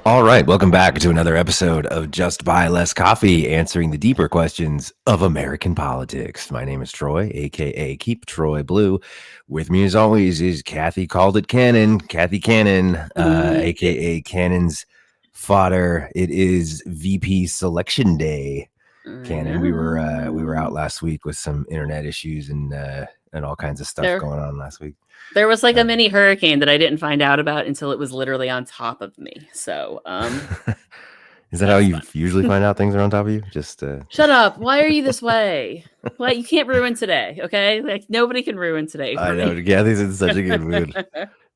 All right, welcome back to another episode of Just Buy Less Coffee, answering the deeper questions of American politics. My name is Troy, aka Keep Troy Blue. With me, as always, is Cathy Called It Cannon, Cathy Cannon, aka Cannon's Fodder. It is VP Selection Day. Cannon, we were out last week with some internet issues and all kinds of stuff going on last week. There was like a mini hurricane that I didn't find out about until it was literally on top of me. So, is that how you usually find out things are on top of you? Just shut up. Why are you this way? Well, you can't ruin today, okay? Like nobody can ruin today. I know. Kathy's in such a good mood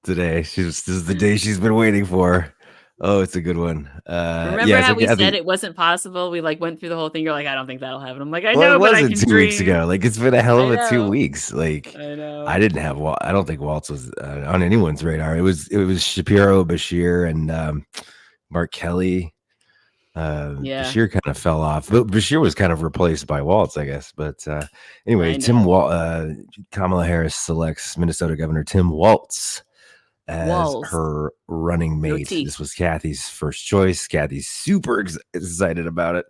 today. This is the day she's been waiting for. Oh, it's a good one. Remember how we said it wasn't possible? We like went through the whole thing. You're like, I don't think that'll happen. I'm like, I know, it but I wasn't can 2 weeks ago. Like it's been a hell of a 2 weeks. Like I know. I didn't have. I don't think Walz was on anyone's radar. It was Shapiro, Bashir, and Mark Kelly. Bashir kind of fell off. But Bashir was kind of replaced by Walz, I guess. But anyway, Kamala Harris selects Minnesota Governor Tim Walz as her running mate. This was Cathy's first choice. Cathy's super excited about it.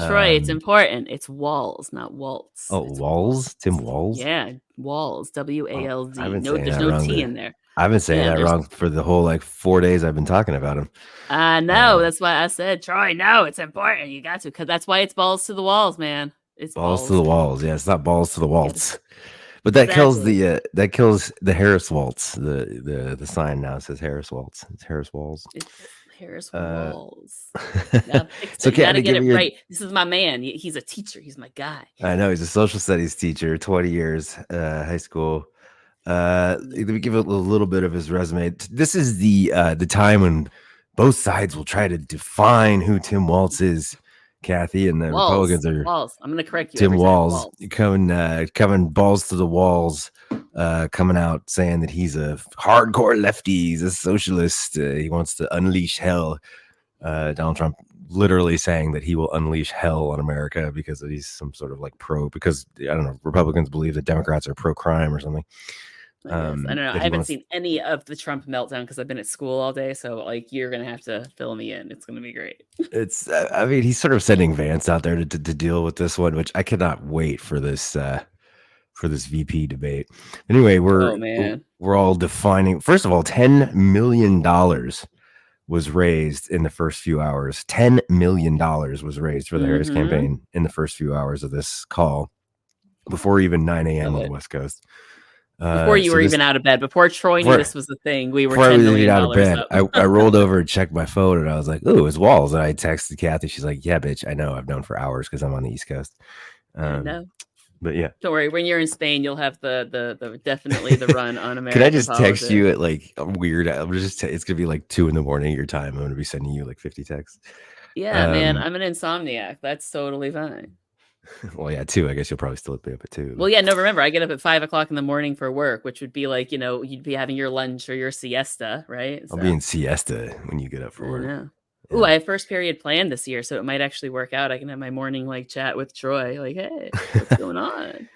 Troy, it's important. It's Walz, not Waltz. Oh, Walz? Tim Walz? Yeah, Walz. W-A-L-Z. No, there's no T in there. I've been saying that wrong for the whole 4 days I've been talking about him. No, that's why I said, Troy, no, it's important. You got to, because that's why it's balls to the walls, man. It's balls to the walls. Yeah, it's not balls to the waltz. But that kills the Harris Waltz. The sign now says Harris Waltz. It's Harris Walz. It's Harris Walz. So you gotta get it right. This is my man. He's a teacher. He's my guy. I know he's a social studies teacher. 20 years, high school. Let me give a little bit of his resume. This is the time when both sides will try to define who Tim Walz is. Cathy and the Republicans are Walz. I'm going to correct you. Tim Walz coming balls to the walls, coming out saying that he's a hardcore lefty, he's a socialist, he wants to unleash hell. Donald Trump literally saying that he will unleash hell on America because he's some sort of because I don't know, Republicans believe that Democrats are pro-crime or something. I don't know. I haven't seen any of the Trump meltdown because I've been at school all day. So you're going to have to fill me in. It's going to be great. I mean, he's sort of sending Vance out there to deal with this one, which I cannot wait for this VP debate. Anyway, we're all defining. First of all, $10 million was raised in the first few hours. $10 million was raised for the Harris campaign in the first few hours of this call, before even 9 a.m. on the West Coast. Before you were even out of bed, before Troy knew this was the thing, we were $10 million out of bed. I rolled over and checked my phone, and I was like, "Oh, it's Walz." And I texted Cathy. She's like, "Yeah, bitch, I know. I've known for hours because I'm on the East Coast." I know. But yeah, don't worry. When you're in Spain, you'll have the definitely the run on American. Can I just text you at weird? It's gonna be 2 a.m. your time. I'm gonna be sending you 50 texts. Yeah, man, I'm an insomniac. That's totally fine. Well, yeah, 2. I guess you'll probably still be up at 2. Well, yeah, no, remember, I get up at 5 o'clock in the morning for work, which would be you'd be having your lunch or your siesta, right? I'll be in siesta when you get up for work. Yeah. Ooh, I have first period planned this year, so it might actually work out. I can have my morning chat with Troy. Hey, what's going on?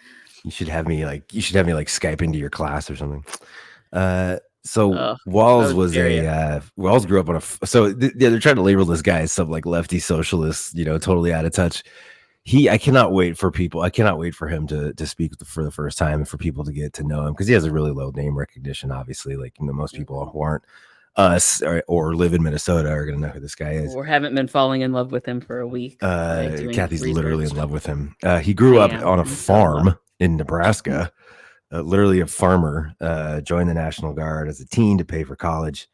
You should have me Skype into your class or something. Walz was Walz grew up on they're trying to label this guy as some lefty socialist, totally out of touch. I cannot wait for him to speak for the first time and for people to get to know him, because he has a really low name recognition. Obviously, most people who aren't us or live in Minnesota are going to know who this guy is, or haven't been falling in love with him for a week. Cathy's literally in love with him. He grew up on a farm in Nebraska, literally a farmer. Joined the National Guard as a teen to pay for college.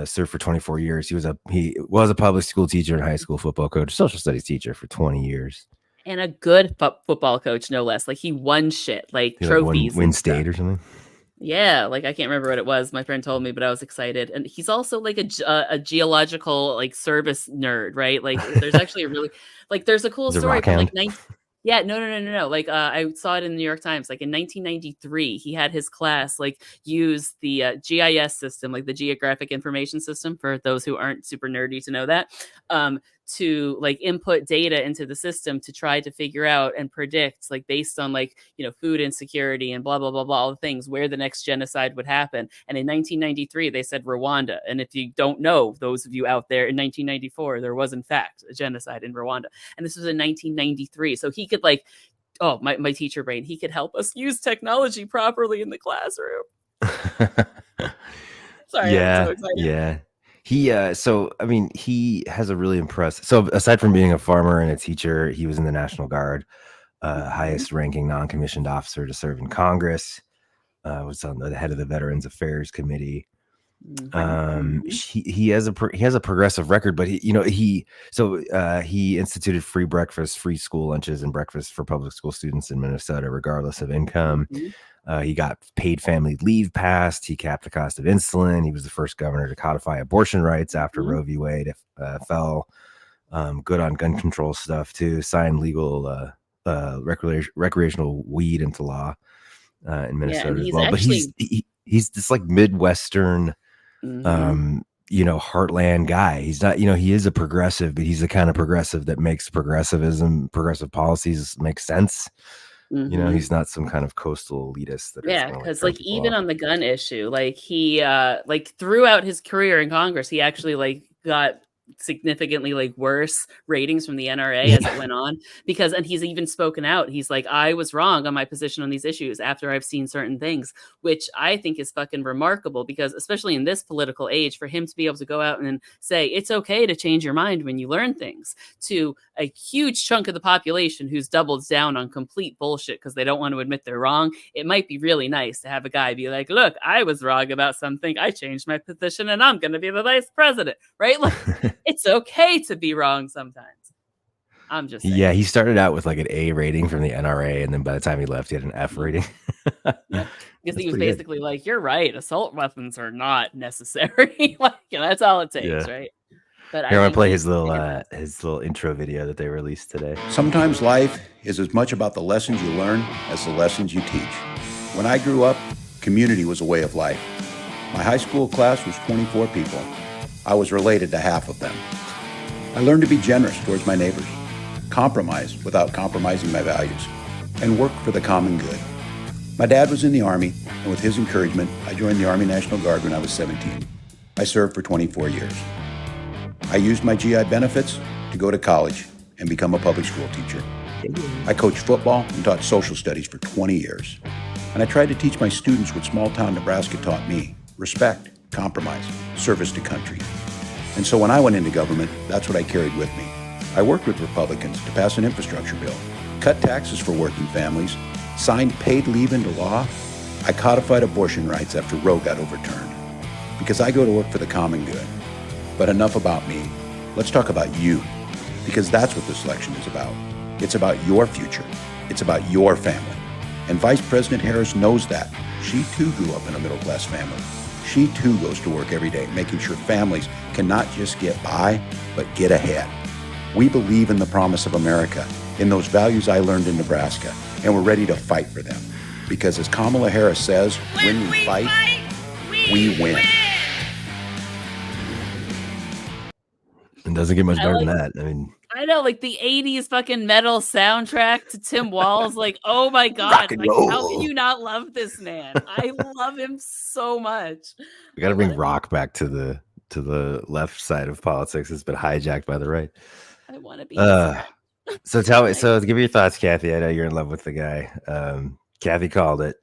Served for 24 years. He was a public school teacher and high school football coach, social studies teacher for 20 years, and a good football coach, no less. He won shit, trophies, win state or something. Yeah, I can't remember what it was. My friend told me, but I was excited. And he's also a geological service nerd, right? There's actually a really there's a cool story from Yeah, no. I saw it in the New York Times. In 1993, he had his class use the GIS system, the Geographic Information System, for those who aren't super nerdy to know that, to like input data into the system to try to figure out and predict, like based on like, food insecurity and blah, blah, blah, blah, all the things, where the next genocide would happen. And in 1993, they said Rwanda. And if you don't know, those of you out there, in 1994, there was in fact a genocide in Rwanda. And this was in 1993. So he could like, oh, my teacher brain, he could help us use technology properly in the classroom. Sorry, yeah, I'm so excited. Yeah. He has a really impressive. So aside from being a farmer and a teacher, he was in the National Guard, highest ranking non-commissioned officer to serve in Congress. Was on the head of the Veterans Affairs Committee. He has a progressive record, but he instituted free breakfast, free school lunches, and breakfast for public school students in Minnesota, regardless of income. He got paid family leave passed. He capped the cost of insulin. He was the first governor to codify abortion rights after Roe v. Wade fell. Good on gun control stuff too. Signed legal recreational weed into law in Minnesota as well. But he's this like midwestern, heartland guy. He's not, he is a progressive, but he's the kind of progressive that makes progressive policies make sense. He's not some kind of coastal elitist. Because like even on the gun issue, like he like throughout his career in Congress, he actually like got significantly like worse ratings from the NRA as it went on, and he's even spoken out. He's like, I was wrong on my position on these issues after I've seen certain things, which I think is fucking remarkable, because especially in this political age, for him to be able to go out and say it's okay to change your mind when you learn things, to a huge chunk of the population who's doubled down on complete bullshit because they don't want to admit they're wrong. It might be really nice to have a guy be like, look, I was wrong about something, I changed my position, and I'm going to be the vice president, right? Like it's okay to be wrong sometimes. I'm just saying. Yeah, he started out with like an A rating from the NRA, and then by the time he left, he had an F rating. Because he was basically good. Like, you're right, assault weapons are not necessary. Like, that's all it takes, right? But here, I want to play his little intro video that they released today. Sometimes life is as much about the lessons you learn as the lessons you teach. When I grew up, community was a way of life. My high school class was 24 people. I was related to half of them. I learned to be generous towards my neighbors, compromise without compromising my values, and work for the common good. My dad was in the Army, and with his encouragement, I joined the Army National Guard when I was 17. I served for 24 years. I used my GI benefits to go to college and become a public school teacher. I coached football and taught social studies for 20 years. And I tried to teach my students what small-town Nebraska taught me: respect, compromise, service to country. And so when I went into government, that's what I carried with me. I worked with Republicans to pass an infrastructure bill, cut taxes for working families, signed paid leave into law. I codified abortion rights after Roe got overturned. Because I go to work for the common good. But enough about me. Let's talk about you. Because that's what this election is about. It's about your future. It's about your family. And Vice President Harris knows that. She too grew up in a middle-class family. She too goes to work every day, making sure families can not just get by, but get ahead. We believe in the promise of America, in those values I learned in Nebraska, and we're ready to fight for them. Because as Kamala Harris says, when we fight, we win. It doesn't get much better than that. I know, like the 80s fucking metal soundtrack to Tim Walz. Like, oh my God. Like, how can you not love this man? I love him so much. We got to bring rock back to the left side of politics. It's been hijacked by the right. I want to be. So give me your thoughts, Cathy. I know you're in love with the guy. Cathy called it.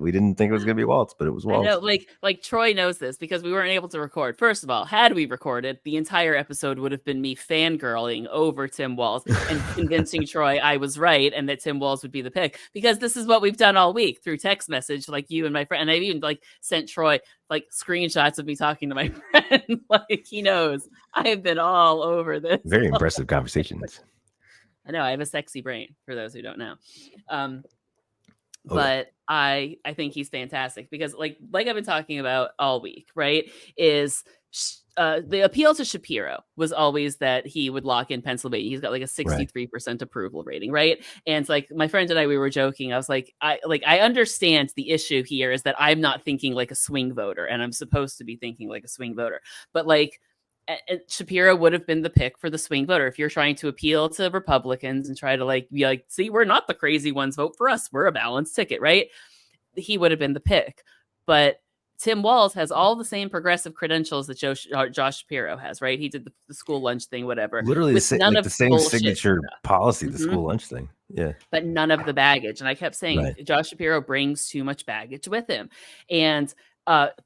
We didn't think it was going to be Walz, but it was Walz. I know, like Troy knows this because we weren't able to record. First of all, had we recorded, the entire episode would have been me fangirling over Tim Walz and convincing Troy I was right and that Tim Walz would be the pick, because this is what we've done all week through text message, like you and my friend. And I've even like sent Troy like screenshots of me talking to my friend. Like, he knows I have been all over this. Very impressive conversations. I know, I have a sexy brain, for those who don't know. But I think he's fantastic because like I've been talking about all week, right, is the appeal to Shapiro was always that he would lock in Pennsylvania. He's got like a 63% approval rating, right? And it's like my friend and I, we were joking. I was like, I understand the issue here is that I'm not thinking like a swing voter, and I'm supposed to be thinking like a swing voter. But like Shapiro would have been the pick for the swing voter. If you're trying to appeal to Republicans and try to be like, see, we're not the crazy ones, vote for us, we're a balanced ticket, right? He would have been the pick. But Tim Walz has all the same progressive credentials that Josh Shapiro has, right? He did the school lunch thing, whatever. Literally the same signature policy, the school lunch thing. Yeah. But none of the baggage. And I kept saying, Josh Shapiro brings too much baggage with him. And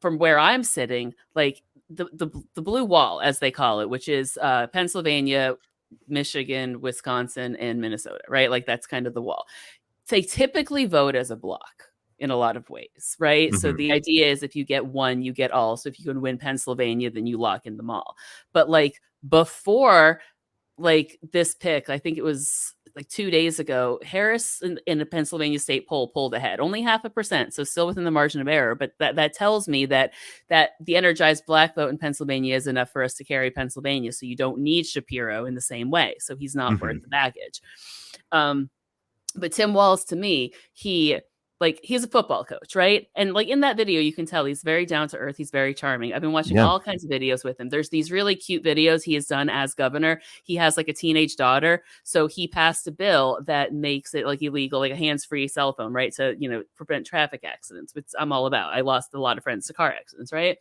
from where I'm sitting, like the blue wall, as they call it, which is Pennsylvania, Michigan, Wisconsin, and Minnesota, right? Like that's kind of the wall. They typically vote as a block in a lot of ways, right? So the idea is if you get one, you get all. So if you can win Pennsylvania, then you lock in them all. But like before like this pick, I think it was like 2 days ago, Harris in the Pennsylvania state poll pulled ahead, only 0.5%, so still within the margin of error. But that tells me that the energized black vote in Pennsylvania is enough for us to carry Pennsylvania. So you don't need Shapiro in the same way. So he's not worth the baggage. But Tim Walz, to me, he's a football coach, right? And like in that video, you can tell he's very down to earth. He's very charming. I've been watching all kinds of videos with him. There's these really cute videos he has done as governor. He has like a teenage daughter. So he passed a bill that makes it like illegal, like a hands-free cell phone, right? To, prevent traffic accidents, which I'm all about. I lost a lot of friends to car accidents, right?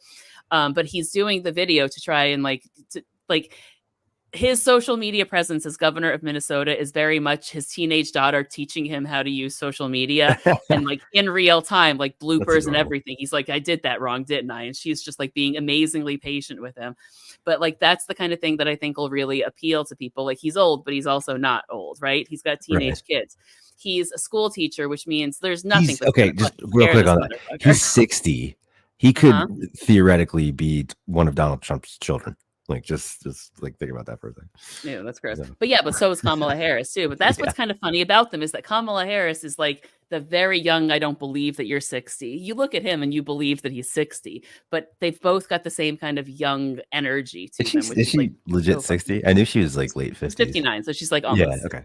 But he's doing the video to try and his social media presence as governor of Minnesota is very much his teenage daughter teaching him how to use social media and like in real time, like bloopers and everything. He's like, I did that wrong, didn't I? And she's just like being amazingly patient with him. But like, that's the kind of thing that I think will really appeal to people. Like he's old, but he's also not old, right? He's got teenage kids. He's a school teacher, which means there's nothing. Okay, just real quick on that. He's 60. He could theoretically be one of Donald Trump's children. Like just like think about that for a second. Yeah, that's gross. But so is Kamala Harris too. But that's what's kind of funny about them is that Kamala Harris is like the very young, I don't believe that you're 60. You look at him and you believe that he's 60, but they've both got the same kind of young energy to them. Is she legit 60? I knew she was like late 50s. 59, so she's like almost 60.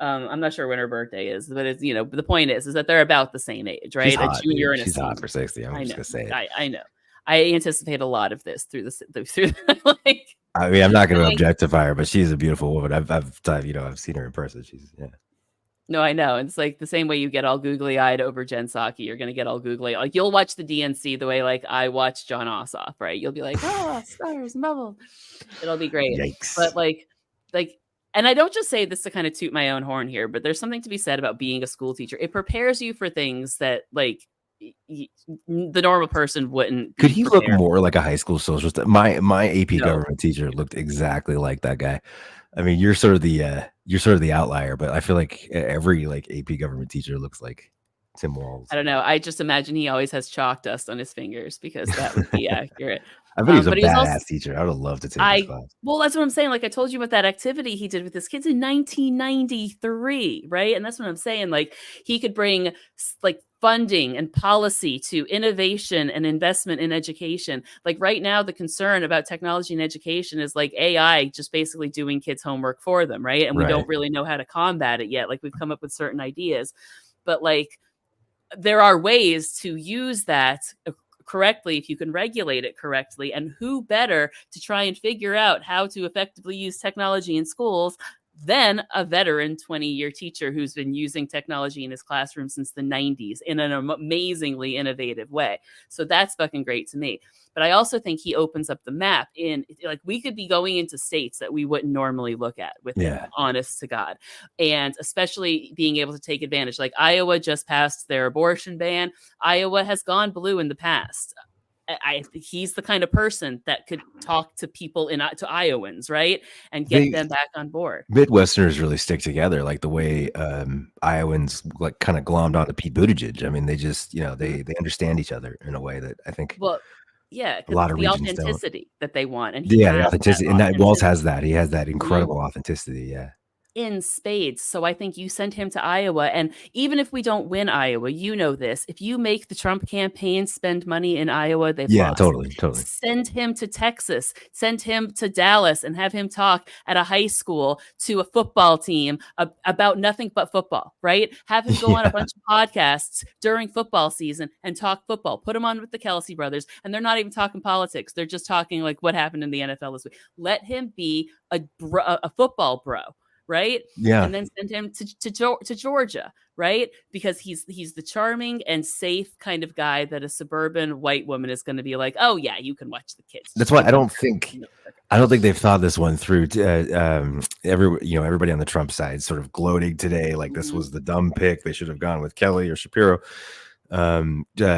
I'm not sure when her birthday is, but it's the point is that they're about the same age, right? She's hot, a junior and a she's senior. hot for 60. I'm just gonna say it. I know. I anticipate a lot of this through I mean, I'm not going to objectify her, but she's a beautiful woman. I've seen her in person. No, I know. It's like the same way you get all googly eyed over Jen Psaki. You're going to get all googly. Like you'll watch the DNC the way like I watch John Ossoff, right? You'll be like, oh, stars and bubbles. It'll be great. Yikes. But like, and I don't just say this to kind of toot my own horn here, but there's something to be said about being a school teacher. It prepares you for things that like the normal person wouldn't. Could he look more like a high school social studies? My AP government teacher looked exactly like that guy. I mean, you're sort of the outlier, but I feel like every like AP government teacher looks like Tim Walz. I don't know. I just imagine he always has chalk dust on his fingers because that would be accurate. I bet he was a badass teacher. I would have loved to take his class. Well, that's what I'm saying. Like I told you about that activity he did with his kids in 1993, right? And that's what I'm saying. Like he could bring like funding and policy to innovation and investment in education. Like right now, the concern about technology and education is like AI just basically doing kids' homework for them, right? And we don't really know how to combat it yet. Like we've come up with certain ideas, but like there are ways to use that correctly if you can regulate it correctly. And who better to try and figure out how to effectively use technology in schools than a veteran 20-year teacher who's been using technology in his classroom since the 90s in an amazingly innovative way. So that's fucking great to me. But I also think he opens up the map in like we could be going into states that we wouldn't normally look at with him, honest to God. And especially being able to take advantage. Like Iowa just passed their abortion ban. Iowa has gone blue in the past. I think he's the kind of person that could talk to people to Iowans, right, and get them back on board. Midwesterners really stick together, like the way Iowans like kind of glommed onto Pete Buttigieg. I mean, they just they understand each other in a way that I think. Well, yeah, a lot of the authenticity that they want, and the authenticity, and that Walz has that. He has that incredible authenticity. Yeah. in spades. So I think you send him to Iowa. And even if we don't win Iowa, you know this. If you make the Trump campaign spend money in Iowa, they've lost. Totally. Send him to Texas, send him to Dallas, and have him talk at a high school to a football team about nothing but football, right? Have him go on a bunch of podcasts during football season and talk football. Put him on with the Kelsey brothers, and they're not even talking politics. They're just talking like what happened in the NFL this week. Let him be a football bro, right? Yeah. And then send him to Georgia, right? Because he's the charming and safe kind of guy that a suburban white woman is going to be like, oh yeah, you can watch the kids. That's why I don't think they've thought this one through. Everybody on the Trump side sort of gloating today, like this was the dumb pick. They should have gone with Kelly or Shapiro.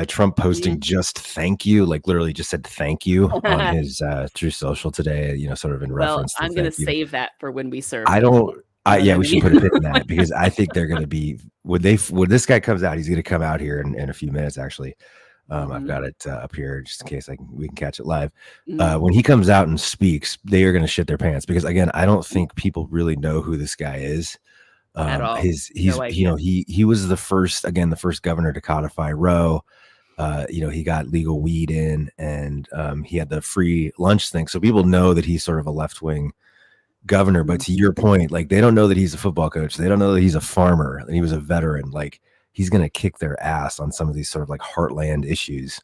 Trump posting just thank you, like literally just said thank you on his True Social today, sort of in reference to I'm going to save that for when we serve. We should put a pin in that because I think they're going to be when this guy comes out, he's going to come out here in a few minutes actually. I've got it up here just in case we can catch it live. When he comes out and speaks, they are going to shit their pants because again, I don't think people really know who this guy is. At all. He was the first governor to codify Roe. He got legal weed in, and he had the free lunch thing. So people know that he's sort of a left-wing governor. But to your point, like they don't know that he's a football coach. They don't know that he's a farmer and he was a veteran. Like he's going to kick their ass on some of these sort of like heartland issues.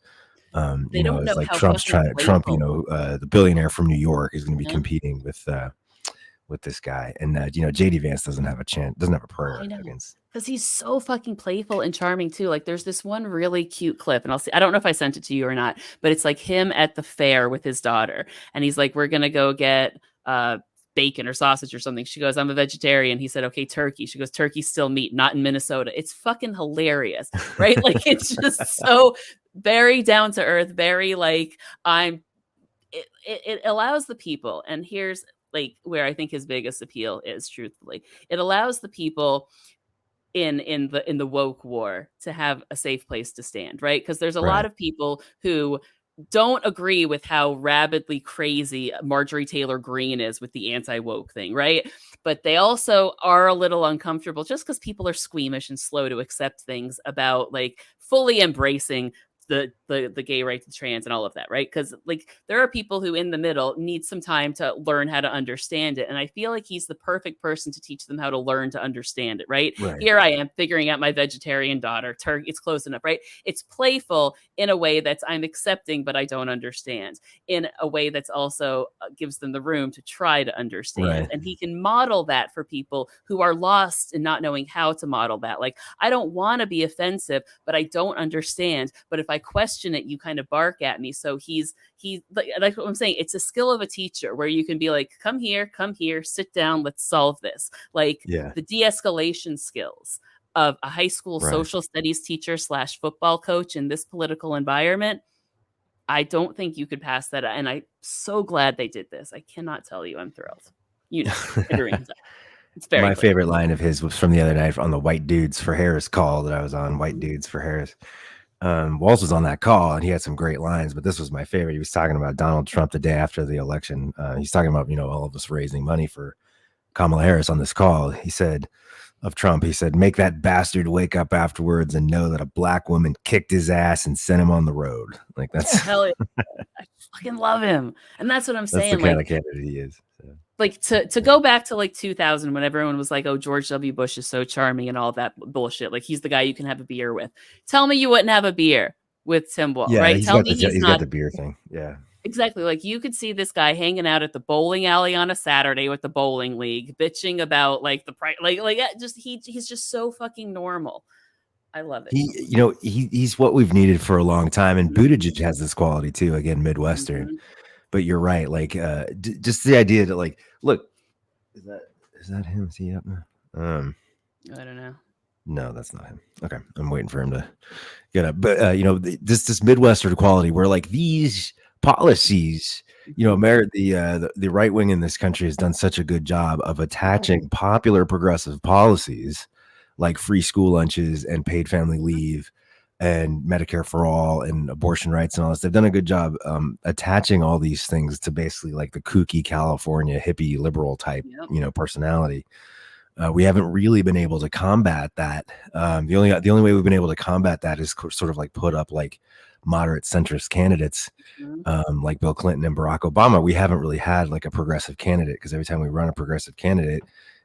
They don't know like how Trump, the billionaire from New York is going to be Yeah. competing with this guy, and JD Vance doesn't have a chance, doesn't have a prayer against, because he's so fucking playful and charming too. Like there's this one really cute clip, and I don't know if I sent it to you or not, but it's like him at the fair with his daughter, and he's like, we're gonna go get bacon or sausage or something. She goes, I'm a vegetarian. He said, okay, turkey. She goes, turkey's still meat, not in Minnesota. It's fucking hilarious, right? Like it's just so very down to earth, very like it allows the people, and here's like where I think his biggest appeal is, truthfully, it allows the people in the woke war to have a safe place to stand, right? Because there's a lot of people who don't agree with how rabidly crazy Marjorie Taylor Greene is with the anti-woke thing, right? But they also are a little uncomfortable just because people are squeamish and slow to accept things about like fully embracing the gay rights, the trans, and all of that, right? Because like there are people who in the middle need some time to learn how to understand it, and I feel like he's the perfect person to teach them how to learn to understand it, right? Here I am figuring out my vegetarian daughter. Turkey, it's close enough, right? It's playful in a way that's I'm accepting, but I don't understand. In a way that's also gives them the room to try to understand, and he can model that for people who are lost and not knowing how to model that. Like I don't want to be offensive, but I don't understand. But if I question it, you kind of bark at me. So he's like what I'm saying. It's a skill of a teacher where you can be like, come here, sit down, let's solve this. Like the de-escalation skills of a high school social studies teacher / football coach in this political environment. I don't think you could pass that. And I'm so glad they did this. I cannot tell you, I'm thrilled. It's very my clear. favorite line of his was from the other night on the White Dudes for Harris call that I was on. White Dudes for Harris. Walz was on that call and he had some great lines, but this was my favorite. He was talking about Donald Trump the day after the election. He's talking about, all of us raising money for Kamala Harris on this call. He said of Trump, he said, make that bastard wake up afterwards and know that a black woman kicked his ass and sent him on the road. Like that's hell yeah. I fucking love him. And that's what I'm saying. That's the kind of candidate he is. So. Like to go back to like 2000 when everyone was like, oh, George W. Bush is so charming and all that bullshit. Like he's the guy you can have a beer with. Tell me you wouldn't have a beer with Tim Walz, right? Tell me he's got the beer thing. Yeah. Exactly. Like you could see this guy hanging out at the bowling alley on a Saturday with the bowling league, bitching about like the price, he's just so fucking normal. I love it. He's what we've needed for a long time. And Buttigieg has this quality too, again, midwestern. Mm-hmm. But you're right. Like, just the idea that, like, look, is that him? Is he up now? I don't know. No, that's not him. Okay, I'm waiting for him to get up. But this midwestern quality, where like these policies, the right wing in this country has done such a good job of attaching popular progressive policies like free school lunches and paid family leave and Medicare for all and abortion rights and all this. They've done a good job attaching all these things to basically like the kooky California hippie liberal type, personality. we haven't really been able to combat that. The only way we've been able to combat that is sort of like put up like moderate centrist candidates, like Bill Clinton and Barack Obama. We haven't really had like a progressive candidate, because every time we run a progressive candidate,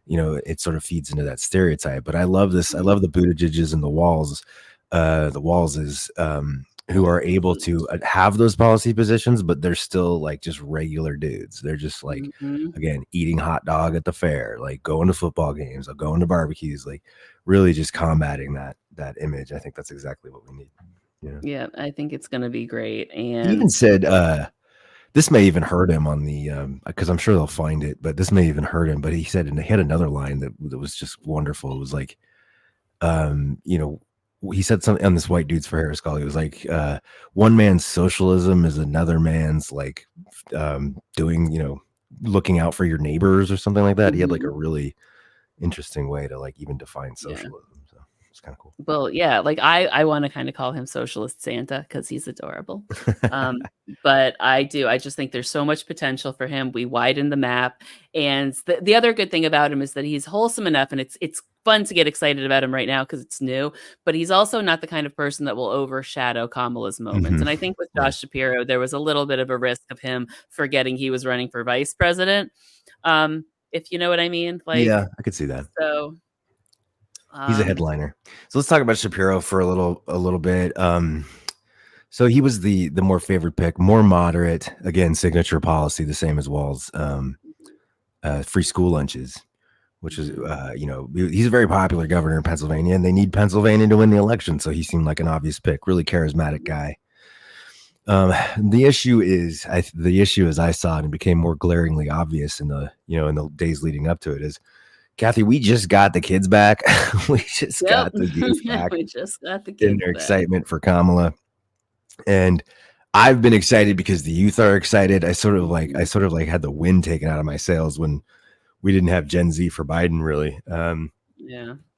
it sort of feeds into that stereotype. But I love this. I love the Buttigiegs and the Walzes, who are able to have those policy positions, but they're still like just regular dudes. They're just like, again, eating hot dog at the fair, like going to football games, or going to barbecues, like really just combating that image. I think that's exactly what we need. Yeah, I think it's going to be great. And he even said, this may even hurt him on the, because I'm sure they'll find it, but this may even hurt him. But he said, and he had another line that was just wonderful. It was like, he said something on this White Dudes for Harris call. He was like, one man's socialism is another man's like doing, looking out for your neighbors or something like that. He had like a really interesting way to like even define socialism. So it's kind of cool. Well, yeah, like I want to kind of call him Socialist Santa because he's adorable. But I just think there's so much potential for him. We widen the map. And the other good thing about him is that he's wholesome enough, and it's fun to get excited about him right now because it's new, but he's also not the kind of person that will overshadow Kamala's moments. And I think with Josh Shapiro, there was a little bit of a risk of him forgetting he was running for vice president. If you know what I mean? Like, yeah, I could see that. So he's a headliner. So let's talk about Shapiro for a little bit. So he was the more favored pick, more moderate, again, signature policy, the same as Walz, free school lunches, which is, he's a very popular governor in Pennsylvania, and they need Pennsylvania to win the election. So he seemed like an obvious pick, really charismatic guy. The issue is, as I saw it, and became more glaringly obvious in the days leading up to it, is, Cathy, we just got the kids back. We just got the kids back. We just got the kids in their excitement for Kamala. And I've been excited because the youth are excited. I sort of like had the wind taken out of my sails when we didn't have Gen Z for Biden, really.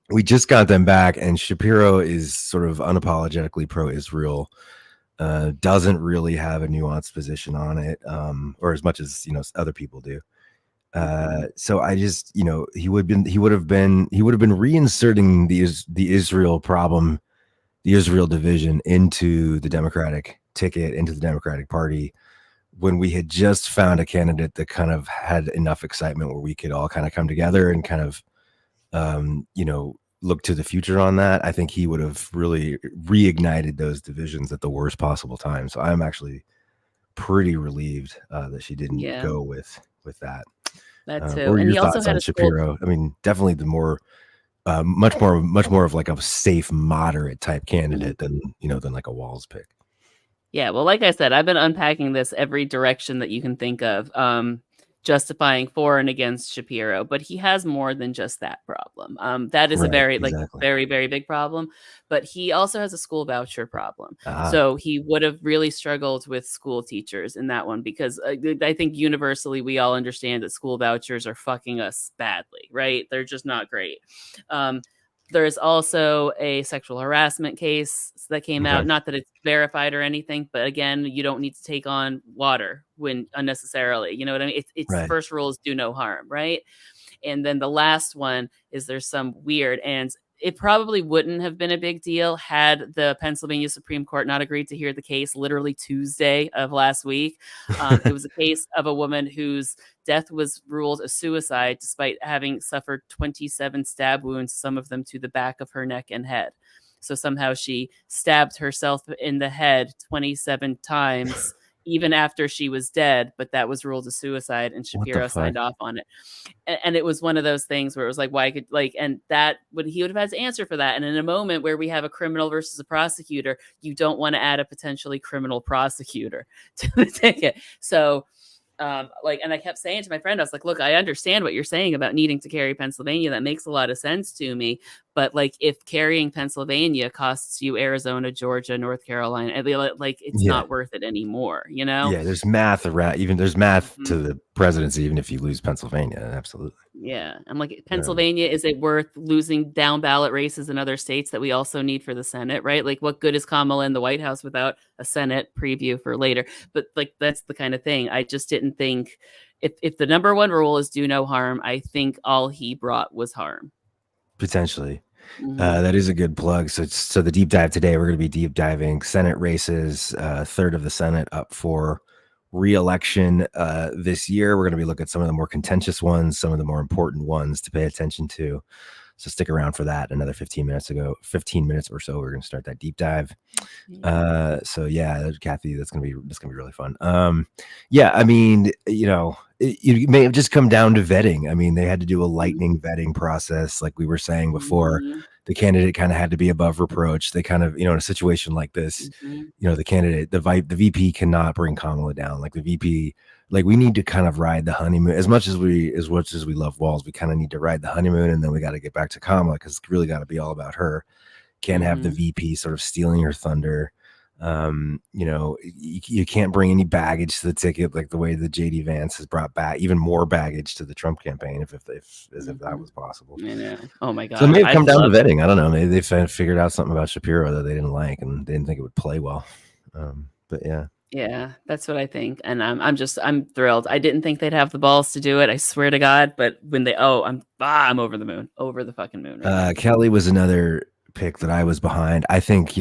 We just got them back, and Shapiro is sort of unapologetically pro-Israel, doesn't really have a nuanced position on it, or as much as other people do. So I just, he would have been reinserting the Israel problem, the Israel division into the Democratic ticket, into the Democratic Party, when we had just found a candidate that kind of had enough excitement where we could all kind of come together and kind of, look to the future on that. I think he would have really reignited those divisions at the worst possible time. So I'm actually pretty relieved that she didn't go with that. That too. Or and your he also thoughts had on Shapiro? I mean, definitely the more, much more of like a safe, moderate type candidate than like a Walz pick. Yeah, well, like I said, I've been unpacking this every direction that you can think of, justifying for and against Shapiro, but he has more than just that problem. That is a very, very, very big problem, but he also has a school voucher problem. So he would have really struggled with school teachers in that one, because I think universally we all understand that school vouchers are fucking us badly, right? They're just not great. There's also a sexual harassment case that came out. Not that it's verified or anything, but again, you don't need to take on water when unnecessarily. You know what I mean? It's first rule is do no harm, right? And then the last one is there's some weird, and it probably wouldn't have been a big deal had the Pennsylvania Supreme Court not agreed to hear the case literally Tuesday of last week. It was a case of a woman whose death was ruled a suicide despite having suffered 27 stab wounds, some of them to the back of her neck and head. So somehow she stabbed herself in the head 27 times even after she was dead, but that was ruled a suicide, and Shapiro signed off on it. And it was one of those things where it was like, why could and that would he would have had to answer for that. And in a moment where we have a criminal versus a prosecutor, you don't want to add a potentially criminal prosecutor to the ticket. So and I kept saying to my friend, I was like, look, I understand what you're saying about needing to carry Pennsylvania. That makes a lot of sense to me. But like, if carrying Pennsylvania costs you Arizona, Georgia, North Carolina, it's not worth it anymore, Yeah, there's math around. There's math to the presidency, even if you lose Pennsylvania. Absolutely. Yeah, I'm like, Pennsylvania, is it worth losing down ballot races in other states that we also need for the Senate, right? Like, what good is Kamala in the White House without a Senate preview for later? But like, that's the kind of thing. I just didn't think if the number one rule is do no harm, I think all he brought was harm. Potentially. That is a good plug. So the deep dive today, we're going to be deep diving Senate races, third of the Senate up for re-election this year. We're going to be looking at some of the more contentious ones, some of the more important ones to pay attention to. So stick around for that. Another 15 minutes or so, we're going to start that deep dive. So yeah, Cathy, that's going to be really fun. Yeah, I mean, it may have just come down to vetting. I mean, they had to do a lightning vetting process, like we were saying before. The candidate kind of had to be above reproach. They kind of, in a situation like this, the candidate, the VP cannot bring Kamala down. Like the VP, like we need to kind of ride the honeymoon as much as we love Walz. We kind of need to ride the honeymoon, and then we got to get back to Kamala because it's really got to be all about her. Can't have the VP sort of stealing her thunder. You can't bring any baggage to the ticket like the way that JD Vance has brought back even more baggage to the Trump campaign, if that was possible. I know. Oh my God. So it may have come down to vetting. I don't know. Maybe they figured out something about Shapiro that they didn't like and they didn't think it would play well. But yeah. Yeah, that's what I think. And I'm thrilled. I didn't think they'd have the balls to do it. I swear to God. But when I'm over the moon, over the fucking moon. Right Kelly was another pick that I was behind. I think,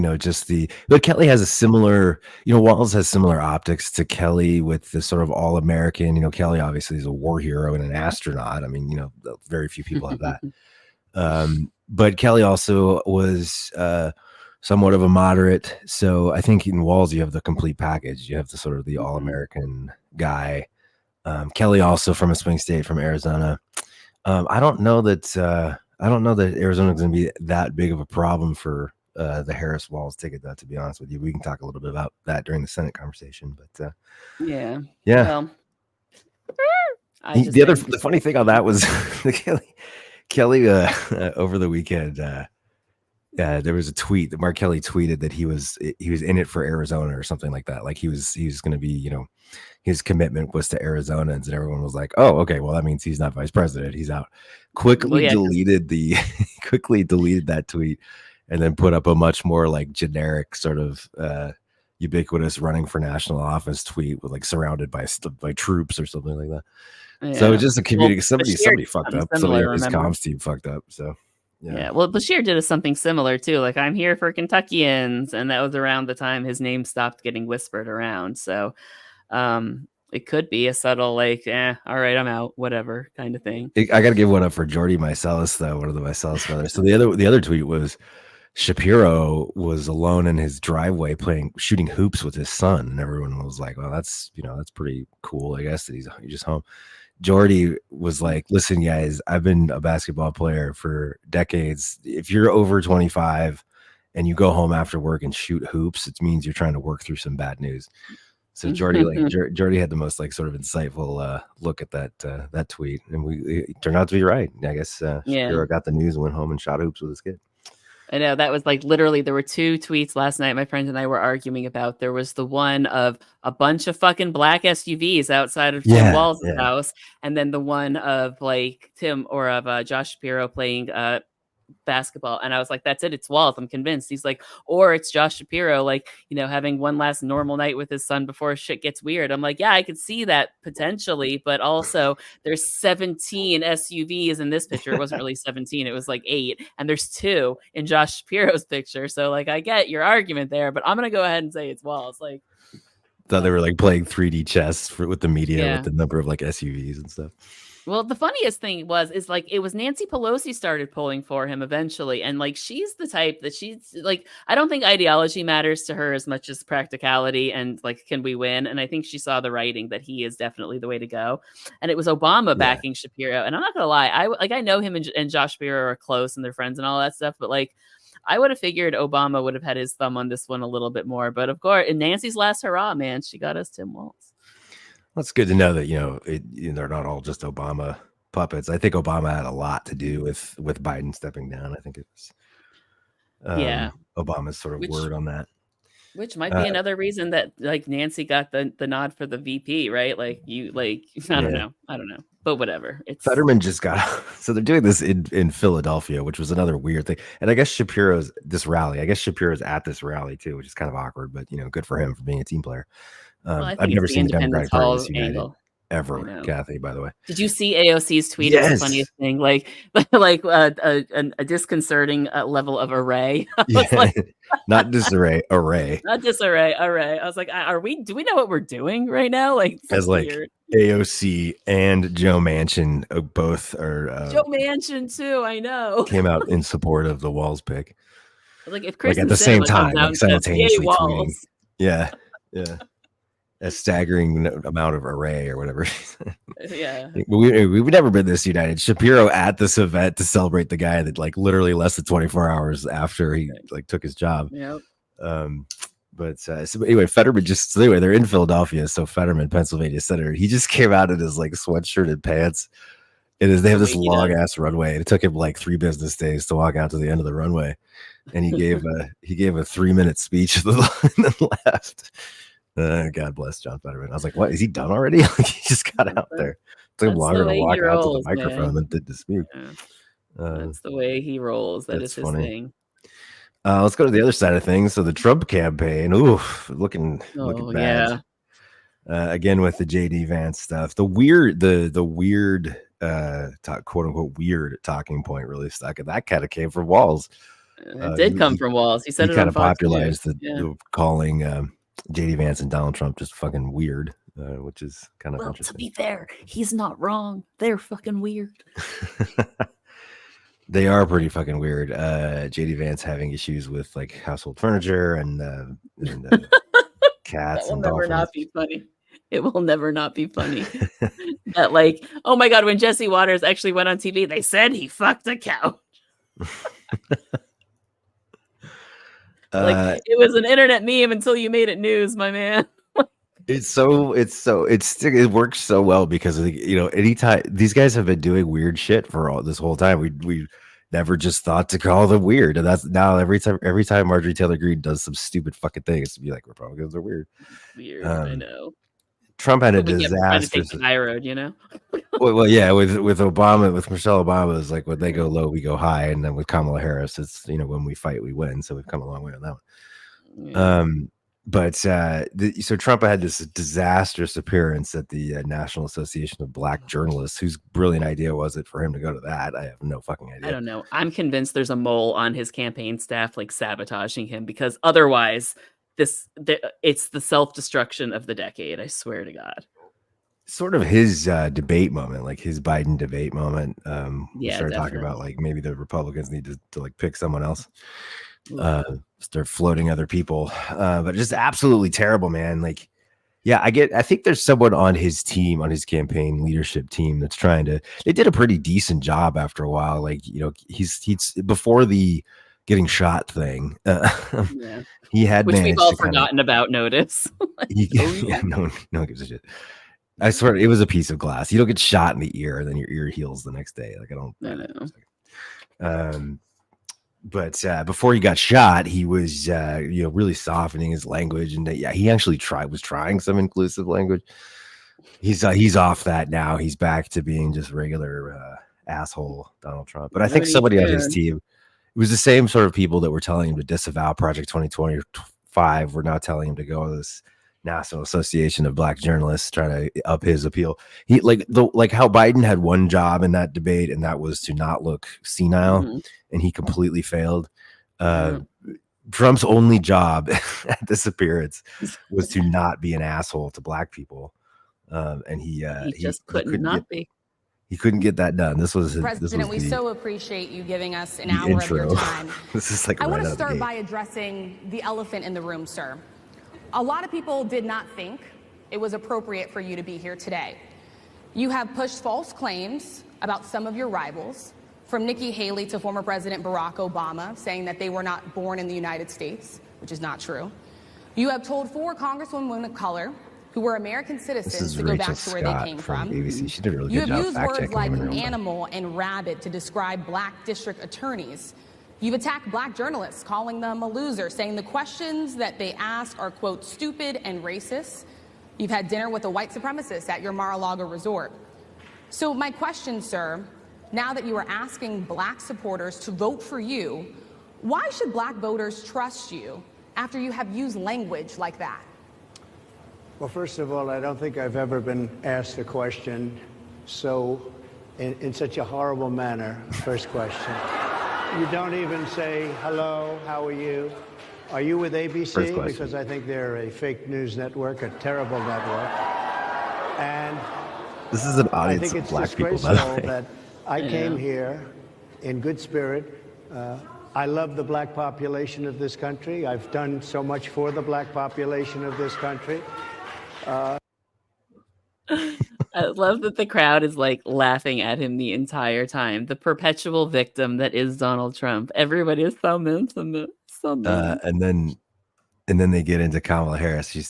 but Kelly has a similar, Walz has similar optics to Kelly with this sort of all-American, Kelly obviously is a war hero and an astronaut. I mean, very few people have that. But Kelly also was somewhat of a moderate. So I think in Walz, you have the complete package. You have the sort of the all-American guy. Kelly also from a swing state from Arizona. I don't know that Arizona is going to be that big of a problem for the Harris Walz ticket, though, to be honest with you. We can talk a little bit about that during the Senate conversation. But yeah. Well, the funny thing on that was Kelly over the weekend. There was a tweet that Mark Kelly tweeted that he was in it for Arizona or something like that. Like he was going to be, his commitment was to Arizonans, and everyone was like, "Oh, okay, well that means he's not vice president. He's out." Quickly deleted that tweet, and then put up a much more like generic sort of ubiquitous running for national office tweet with like surrounded by troops or something like that. Yeah. So it's just a community. Somebody fucked up. Somebody on his comms team fucked up. So. Yeah. Well, Bashir did something similar too. Like, I'm here for Kentuckians, and that was around the time his name stopped getting whispered around. So, it could be a subtle, like, all right, I'm out, whatever kind of thing. I got to give one up for Jordy Mycelis, though, one of the Mycelis brothers. So the other tweet was Shapiro was alone in his driveway shooting hoops with his son, and everyone was like, "Well, that's pretty cool, I guess, that he's just home." Jordy was like, "Listen, guys, I've been a basketball player for decades. If you're over 25 and you go home after work and shoot hoops, it means you're trying to work through some bad news." So Jordy, Jordy had the most like sort of insightful look at that tweet, and it turned out to be right. I guess Shapiro got the news and went home and shot hoops with his kid. I know that was like literally there were two tweets last night my friends and I were arguing about. There was the one of a bunch of fucking black SUVs outside of Tim Walz's house, and then the one of like Tim or of Josh Shapiro playing basketball, and I was like, that's it, it's Walz, I'm convinced. He's like, or it's Josh Shapiro, like, having one last normal night with his son before shit gets weird. I'm like, yeah, I could see that potentially, but also there's 17 SUVs in this picture. It wasn't really 17, it was like 8, and there's 2 in Josh Shapiro's picture. So like, I get your argument there, but I'm gonna go ahead and say it's Walz. Like, thought they were like playing 3D chess with the media with the number of like SUVs and stuff. Well, the funniest thing is like, it was Nancy Pelosi started pulling for him eventually. And like, she's the type that she's like, I don't think ideology matters to her as much as practicality and like, can we win? And I think she saw the writing that he is definitely the way to go. And it was Obama backing Shapiro. And I'm not going to lie. I know him and Josh Shapiro are close and they're friends and all that stuff. But like, I would have figured Obama would have had his thumb on this one a little bit more. But of course, in Nancy's last hurrah, man, she got us Tim Walz. Well, it's good to know that, they're not all just Obama puppets. I think Obama had a lot to do with Biden stepping down. I think it was Obama's sort of word on that. Which might be another reason that like Nancy got the nod for the VP, right? Like I don't know, but whatever. It's Fetterman just got, so they're doing this in Philadelphia, which was another weird thing. And I guess Shapiro's at this rally too, which is kind of awkward, but good for him for being a team player. I've never seen the Democratic Party this united. ever, Cathy, by the way. Did you see AOC's tweet? Yes. It's the funniest thing. Like a disconcerting level of array. Not disarray, array. Not disarray, array. I was like, do we know what we're doing right now? Like, as like weird. AOC and Joe Manchin both are. Joe Manchin too. I know. Came out in support of the Walz pick. Like if Chris at the same time, like simultaneously tweeting. Yeah. A staggering amount of array or whatever. Yeah. We've never been this united. Shapiro at this event to celebrate the guy that like literally less than 24 hours after he like took his job. Yep. So anyway, Fetterman they're in Philadelphia. So Fetterman, Pennsylvania senator, he just came out in his like sweatshirt and pants. They have this long ass runway. It took him like 3 business days to walk out to the end of the runway. And he gave a 3-minute speech and then left. God bless John Fetterman. I was like, what? Is he done already? Like, he just got out there. It took him longer to walk out to the microphone than did to speak. Yeah. That's the way he rolls. That's his thing. Let's go to the other side of things. So the Trump campaign, looking bad. Yeah. Again with the JD Vance stuff. The weird quote unquote weird talking point really stuck, and that kind of came from Walz. It did come from Walz. He said it kind of popularized the calling JD Vance and Donald Trump just fucking weird, which is kind of interesting. To be fair, he's not wrong. They're fucking weird. They are pretty fucking weird. JD Vance having issues with like household furniture and cats. That will never not be funny. It will never not be funny. That like, oh my God, when Jesse Waters actually went on TV, they said he fucked a cow. Like it was an internet meme until you made it news, my man. It works so well because anytime these guys have been doing weird shit for this whole time, we never just thought to call them weird, and that's now every time Marjorie Taylor Greene does some stupid fucking thing, it's to be like Republicans are weird. I know. Trump had a disastrous high road, well, yeah, with Obama, with Michelle Obama, is like when they go low, we go high, and then with Kamala Harris, it's when we fight, we win. So we've come a long way on that one. Yeah. So Trump had this disastrous appearance at the National Association of Black Journalists. Whose brilliant idea was it for him to go to that? I have no fucking idea. I don't know. I'm convinced there's a mole on his campaign staff, like sabotaging him, because otherwise, it's the self-destruction of the decade. I swear to God. Sort of his debate moment, like his Biden debate moment. We started talking about like maybe the Republicans need to like pick someone else. Start floating other people, but just absolutely terrible, man. Like, yeah, I think there's someone on his team, on his campaign leadership team, that's they did a pretty decent job after a while. Like, he's before the getting shot thing. He had, which we've all forgotten about. Notice. No one gives a shit. I swear it was a piece of glass. You don't get shot in the ear and then your ear heals the next day. Like I don't. But before he got shot, he was really softening his language, and he actually was trying some inclusive language. He's off that now. He's back to being just regular asshole Donald Trump. But I think somebody on his team, it was the same sort of people that were telling him to disavow Project 2025. We're now telling him to go to this National Association of Black Journalists, trying to up his appeal. He like how Biden had one job in that debate, and that was to not look senile, and he completely failed. Trump's only job at this appearance was to not be an asshole to Black people, and he just couldn't be. He couldn't get that done. This was President. We so appreciate you giving us an hour of your time. This is like I want to start by addressing the elephant in the room, sir. A lot of people did not think it was appropriate for you to be here today. You have pushed false claims about some of your rivals, from Nikki Haley to former President Barack Obama, saying that they were not born in the United States, which is not true. You have told 4 congresswomen of color who were American citizens to go back to where they came from. ABC. She did a really you good have job used words like animal and rabid to describe Black district attorneys. You've attacked Black journalists, calling them a loser, saying the questions that they ask are, quote, stupid and racist. You've had dinner with a white supremacist at your Mar-a-Lago resort. So my question, sir, now that you are asking Black supporters to vote for you, why should Black voters trust you after you have used language like that? Well, first of all, I don't think I've ever been asked a question so in such a horrible manner. First question. You don't even say, hello, how are you? Are you with ABC? Because I think they're a fake news network, a terrible network. And this is an audience I think of it's black people, by the way. that I came here in good spirit. I love the black population of this country. I've done so much for the black population of this country. I love that the crowd is like laughing at him the entire time. The perpetual victim that is Donald Trump. Everybody is so mean. And then they get into Kamala Harris. He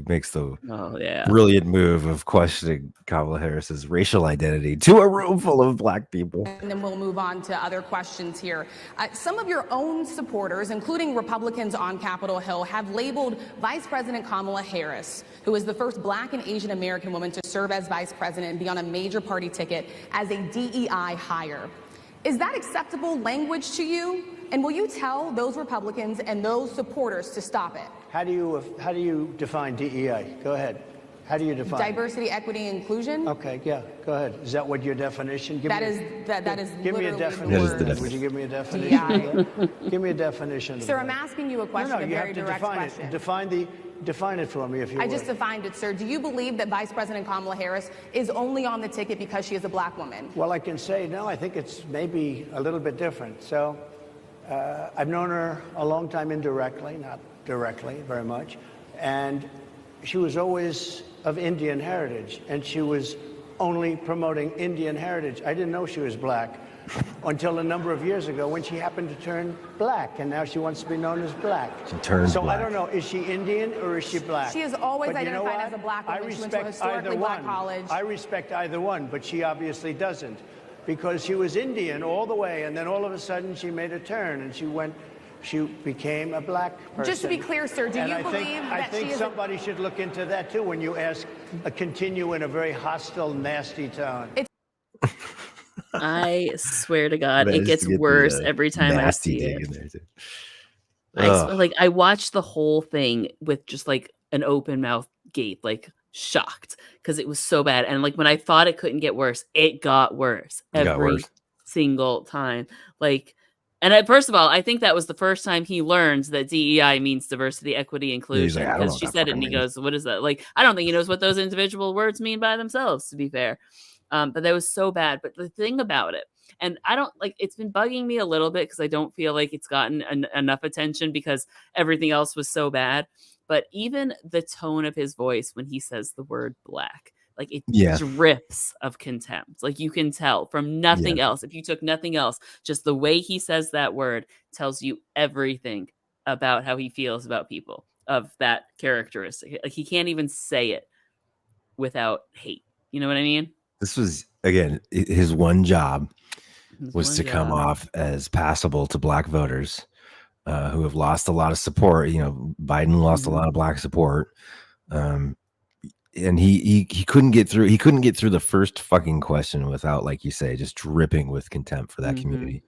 makes the yeah, brilliant move of questioning Kamala Harris's racial identity to a room full of black people. And then we'll move on to other questions here. Some of your own supporters, including Republicans on Capitol Hill, have labeled Vice President Kamala Harris, who is the first black and Asian American woman to serve as vice president and be on a major party ticket, as a DEI hire. Is that acceptable language to you? And will you tell those Republicans and those supporters to stop it? How do you define DEI? Go ahead. How do you define diversity, equity, inclusion? Okay, yeah, go ahead. Is that what your definition? That is give me a definition. Would you give me a definition? Give me a definition. Sir, I'm asking you a question, a very direct question. Define it for me, if you would. I just defined it, sir. Do you believe that Vice President Kamala Harris is only on the ticket because she is a black woman? Well, I can say no. I think it's maybe a little bit different. So I've known her a long time indirectly, not directly very much, and she was always of Indian heritage, and she was only promoting Indian heritage. I didn't know she was black until a number of years ago when she happened to turn black, and now she wants to be known as black. She turned so black. I don't know, is she Indian or is she black? She has always identified as a black woman. She went to a historically black college. I respect either one, but she obviously doesn't, because she was Indian all the way, and then all of a sudden she made a turn, and she became a black person. Just to be clear, sir, do you believe that I think somebody should look into that too when you continue in a very hostile, nasty tone. I swear to God, it gets worse every time I see it. I watched the whole thing with just like an open mouth gape, like shocked, because it was so bad. And like when I thought it couldn't get worse, it got worse every single time. And first of all, I think that was the first time he learns that DEI means diversity, equity, inclusion. Because she said it, and he goes, "What is that?" Like, I don't think he knows what those individual words mean by themselves, to be fair. But that was so bad. But the thing about it, and I don't like, it's been bugging me a little bit because I don't feel like it's gotten enough attention because everything else was so bad. But even the tone of his voice when he says the word black, like it drips of contempt. Like you can tell from nothing else. If you took nothing else, just the way he says that word tells you everything about how he feels about people of that characteristic. Like he can't even say it without hate. You know what I mean? This was, again, his one job was to come off as passable to black voters who have lost a lot of support. You know, Biden lost a lot of black support. And he couldn't get through. He couldn't get through the first fucking question without, like you say, just dripping with contempt for that community.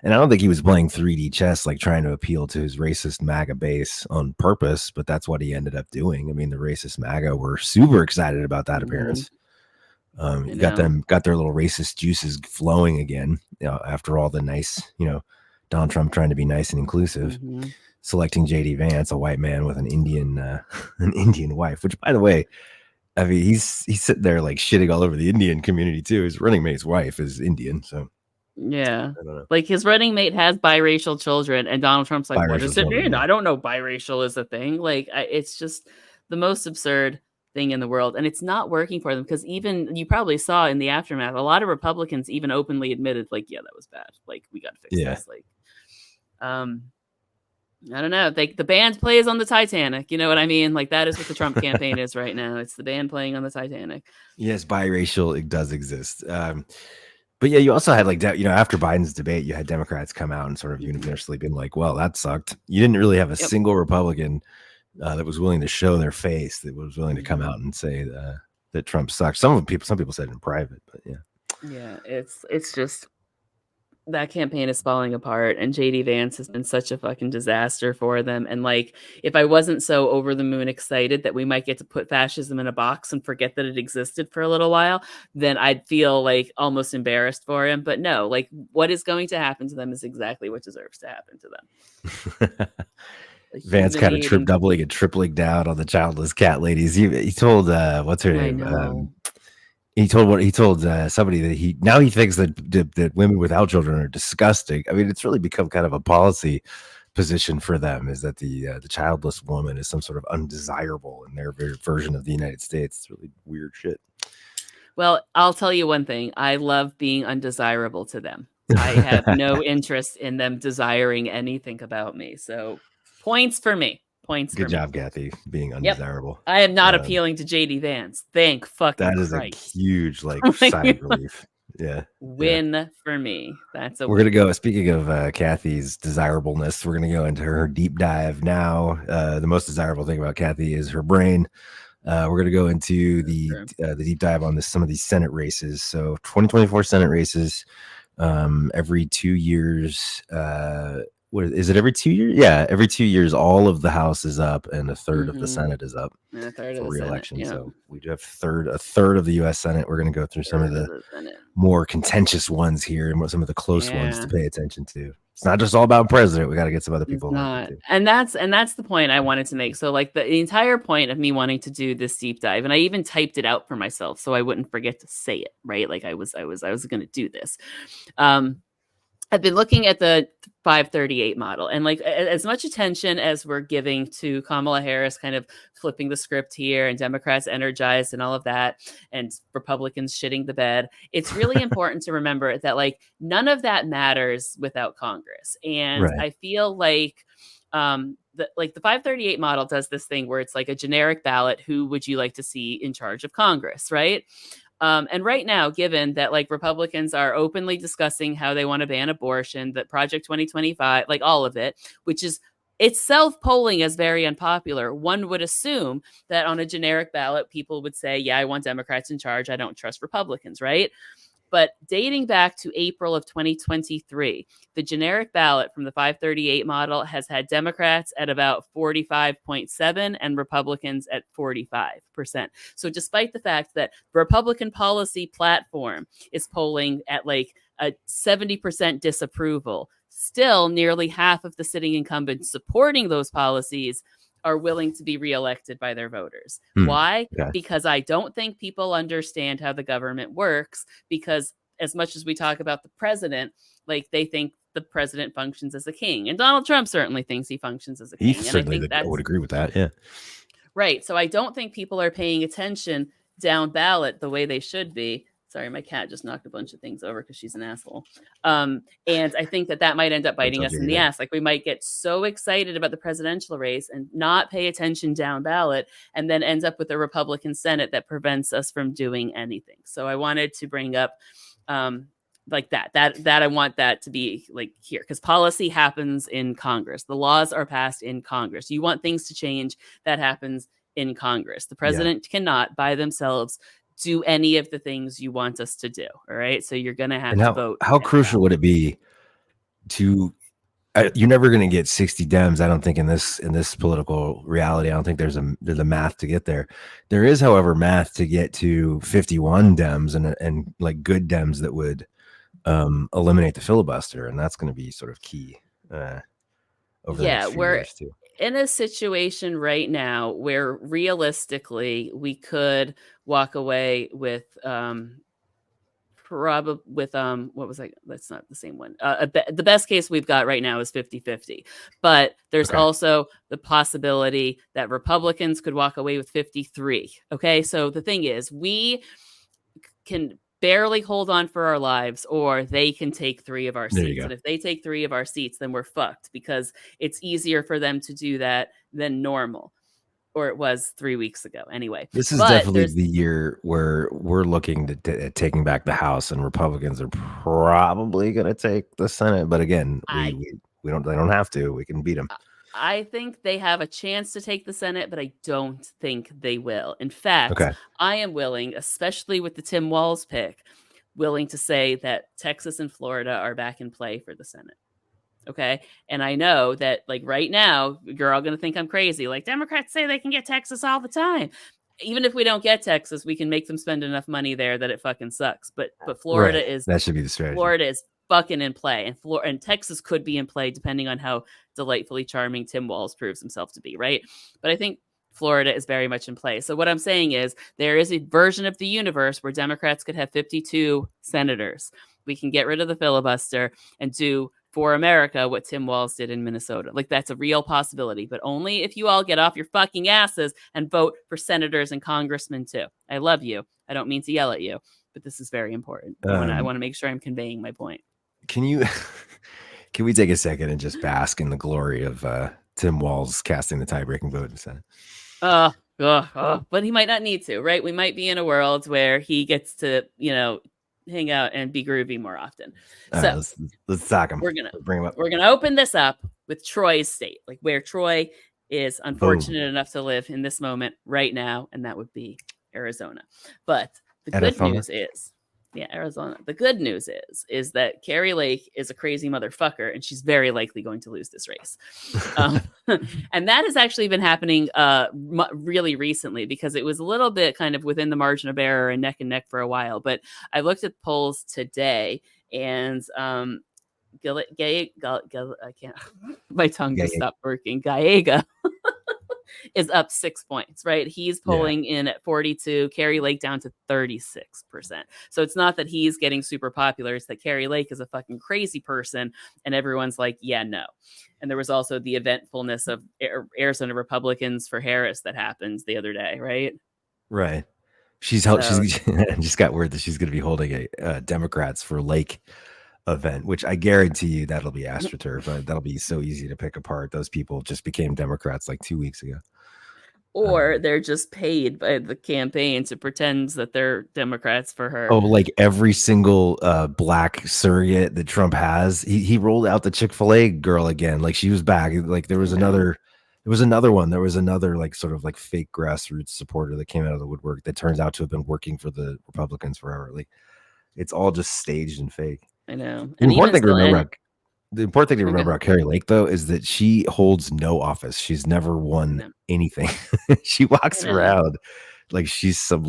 And I don't think he was playing 3D chess, like trying to appeal to his racist MAGA base on purpose, but that's what he ended up doing. I mean, the racist MAGA were super excited about that appearance. Got their little racist juices flowing again, you know, after all the nice, you know, Donald Trump trying to be nice and inclusive, selecting JD Vance, a white man with an Indian wife, which, by the way, I mean, he's sitting there like shitting all over the Indian community too. His running mate's wife is Indian, so like his running mate has biracial children, and Donald Trump's like, "What does it mean? I don't know biracial is a thing." Like, it's just the most absurd thing in the world, and it's not working for them because even you probably saw in the aftermath, a lot of Republicans even openly admitted, like, "Yeah, that was bad. Like, we got to fix this." Like, I don't know. The band plays on the Titanic. You know what I mean? Like that is what the Trump campaign is right now. It's the band playing on the Titanic. Yes, biracial, it does exist. But yeah, you also had like, you know, after Biden's debate, you had Democrats come out and sort of universally been like, well, that sucked. You didn't really have a single Republican that was willing to show their face, that was willing to come out and say that Trump sucked. Some people said it in private, but yeah. Yeah, it's just that campaign is falling apart, and JD Vance has been such a fucking disaster for them. And like, if I wasn't so over the moon excited that we might get to put fascism in a box and forget that it existed for a little while, then I'd feel like almost embarrassed for him. But no, like, what is going to happen to them is exactly what deserves to happen to them. Vance kind of doubling and tripling down on the childless cat ladies. He told what's her name? He told somebody that he thinks that women without children are disgusting. I mean, it's really become kind of a policy position for them, is that the childless woman is some sort of undesirable in their version of the United States. It's really weird shit. Well, I'll tell you one thing. I love being undesirable to them. I have no interest in them desiring anything about me. So points for me. Good job, Cathy, being undesirable. Yep. I am not appealing to JD Vance. Thank fucking Christ. That is a huge sigh of relief. Yeah. Win for me. We're going to go, speaking of Cathy's desirableness, we're going to go into her deep dive now. The most desirable thing about Cathy is her brain. We're going to go into the deep dive on some of these Senate races. So 2024 Senate races, every 2 years, what is it, every 2 years? Yeah, every 2 years, all of the House is up and a third of the Senate is up for re-election. Yeah. So we do have a third of the U.S. Senate. We're going to go through some of the more contentious ones here and some of the close ones to pay attention to. It's not just all about president. We got to get some other people. And that's the point I wanted to make. So like the entire point of me wanting to do this deep dive, and I even typed it out for myself so I wouldn't forget to say it, right? Like I was going to do this. I've been looking at the 538 model, and like as much attention as we're giving to Kamala Harris kind of flipping the script here and Democrats energized and all of that and Republicans shitting the bed, it's really important to remember that like none of that matters without Congress. And I feel like the 538 model does this thing where it's like a generic ballot. Who would you like to see in charge of Congress, right? And right now, given that like Republicans are openly discussing how they want to ban abortion, that Project 2025, like all of it, which is itself polling as very unpopular, one would assume that on a generic ballot, people would say, yeah, I want Democrats in charge. I don't trust Republicans, right? But dating back to April of 2023, the generic ballot from the 538 model has had Democrats at about 45.7 and Republicans at 45%. So despite the fact that the Republican policy platform is polling at like a 70% disapproval, still nearly half of the sitting incumbents supporting those policies are willing to be reelected by their voters. Why? Okay. Because I don't think people understand how the government works, because as much as we talk about the president, like they think the president functions as a king. And Donald Trump certainly thinks he functions as a king. I would agree with that. Yeah. Right. So I don't think people are paying attention down ballot the way they should be. Sorry, my cat just knocked a bunch of things over because she's an asshole. And I think that might end up biting us in the ass. Like we might get so excited about the presidential race and not pay attention down ballot and then ends up with a Republican Senate that prevents us from doing anything. So I wanted to bring up like that I want that to be like here, because policy happens in Congress. The laws are passed in Congress. You want things to change, that happens in Congress. The president cannot by themselves do any of the things you want us to do. All right. So you're going to have to vote. How crucial would it be to, you're never going to get 60 Dems. I don't think in this political reality, I don't think there's a math to get there. There is, however, math to get to 51 Dems and like good Dems that would eliminate the filibuster. And that's going to be sort of key over the next few years too. In a situation right now where realistically we could walk away with what was I? That's not the same one. The best case we've got right now is 50-50, but there's also the possibility that Republicans could walk away with 53. Okay. So the thing is, we can barely hold on for our lives, or they can take 3 of our seats. And if they take 3 of our seats, then we're fucked, because it's easier for them to do that than normal, or it was 3 weeks ago. Anyway, this is definitely the year where we're looking at taking back the House, and Republicans are probably going to take the Senate. But again, they don't have to. We can beat them. I think they have a chance to take the Senate, but I don't think they will. In fact, I am willing, especially with the Tim Walz pick, willing to say that Texas and Florida are back in play for the Senate. Okay. And I know that like right now, you're all going to think I'm crazy. Like Democrats say they can get Texas all the time. Even if we don't get Texas, we can make them spend enough money there that it fucking sucks. But Florida is, that should be the strategy. Florida is fucking in play, and Texas could be in play depending on how delightfully charming Tim Walz proves himself to be. Right. But I think Florida is very much in play. So what I'm saying is there is a version of the universe where Democrats could have 52 senators. We can get rid of the filibuster and do for America what Tim Walz did in Minnesota. Like that's a real possibility, but only if you all get off your fucking asses and vote for senators and congressmen too. I love you. I don't mean to yell at you, but this is very important. I want to make sure I'm conveying my point. Can we take a second and just bask in the glory of Tim Walz casting the tie-breaking vote in the Senate? But he might not need to, right? We might be in a world where he gets to, hang out and be groovy more often. So let's talk him. We're gonna bring him up. We're gonna open this up with Troy's state, like where Troy is unfortunate enough to live in this moment right now, and that would be Arizona. But the good news is, Arizona. The good news is that Kari Lake is a crazy motherfucker, and she's very likely going to lose this race. And that has actually been happening really recently because it was a little bit kind of within the margin of error and neck for a while. But I looked at polls today, and I can't. My tongue just stopped working. Gallega is up 6 points, right? He's polling in at 42, Kari Lake down to 36%. So it's not that he's getting super popular. It's that Kari Lake is a fucking crazy person. And everyone's like, yeah, no. And there was also the eventfulness of Arizona Republicans for Harris that happened the other day, right? Right. She's just got word that she's going to be holding a Democrats for Lake event, which I guarantee you that'll be AstroTurf. That'll be so easy to pick apart. Those people just became Democrats like 2 weeks ago. Or they're just paid by the campaign to pretend that they're Democrats for her. Oh, like every single black surrogate that Trump has, he rolled out the Chick-fil-A girl again. Like she was back. Like there was another one. There was another like sort of like fake grassroots supporter that came out of the woodwork that turns out to have been working for the Republicans forever. Like it's all just staged and fake. I know. The important thing to remember about Kari Lake, though, is that she holds no office. She's never won anything. She walks around like she's some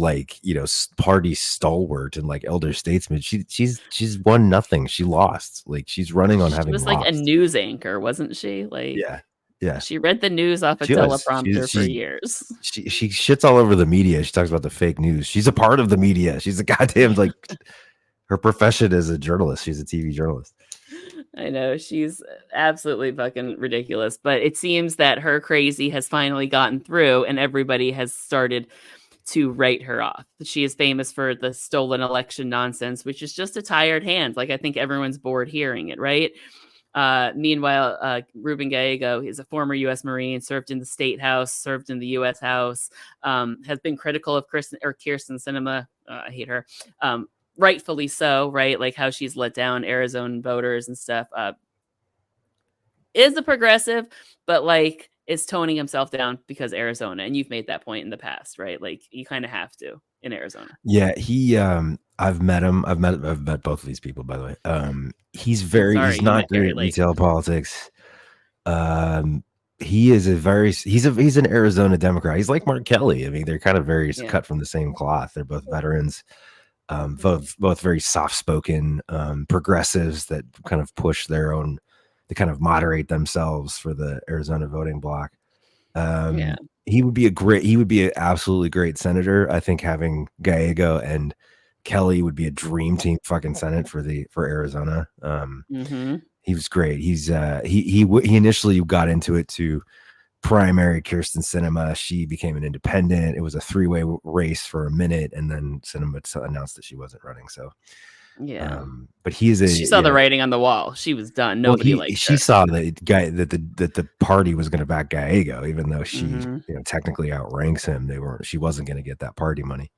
party stalwart and like elder statesman. She's won nothing. She lost. Like she's running on having. She was like a news anchor, wasn't she? Like yeah. She read the news off a teleprompter for years. She shits all over the media. She talks about the fake news. She's a part of the media. She's a goddamn her profession is a journalist. She's a TV journalist. I know. She's absolutely fucking ridiculous. But it seems that her crazy has finally gotten through and everybody has started to write her off. She is famous for the stolen election nonsense, which is just a tired hand. Like, I think everyone's bored hearing it, right? Meanwhile, Ruben Gallego is a former U.S. Marine, served in the State House, served in the U.S. House, has been critical of Kyrsten Sinema. I hate her. Rightfully so, right? Like how she's let down Arizona voters and stuff. Is a progressive, but like is toning himself down because Arizona. And you've made that point in the past, right? Like you kind of have to in Arizona. Yeah, he. I've met him. I've met both of these people, by the way. He's not great at retail politics. He is he's an Arizona Democrat. He's like Mark Kelly. I mean, they're kind of very cut from the same cloth. They're both veterans. Both very soft-spoken progressives that kind of push their own, to kind of moderate themselves for the Arizona voting bloc. He would be an absolutely great senator. I think having Gallego and Kelly would be a dream team fucking Senate for Arizona. He was great. He initially got into it to primary Kyrsten Sinema. She became an independent. It was a three-way race for a minute, and then Sinema announced that she wasn't running. So, but she saw the writing on the wall. She was done. Nobody liked her. She saw that the party was going to back Gallego, even though she technically outranks him. She wasn't going to get that party money.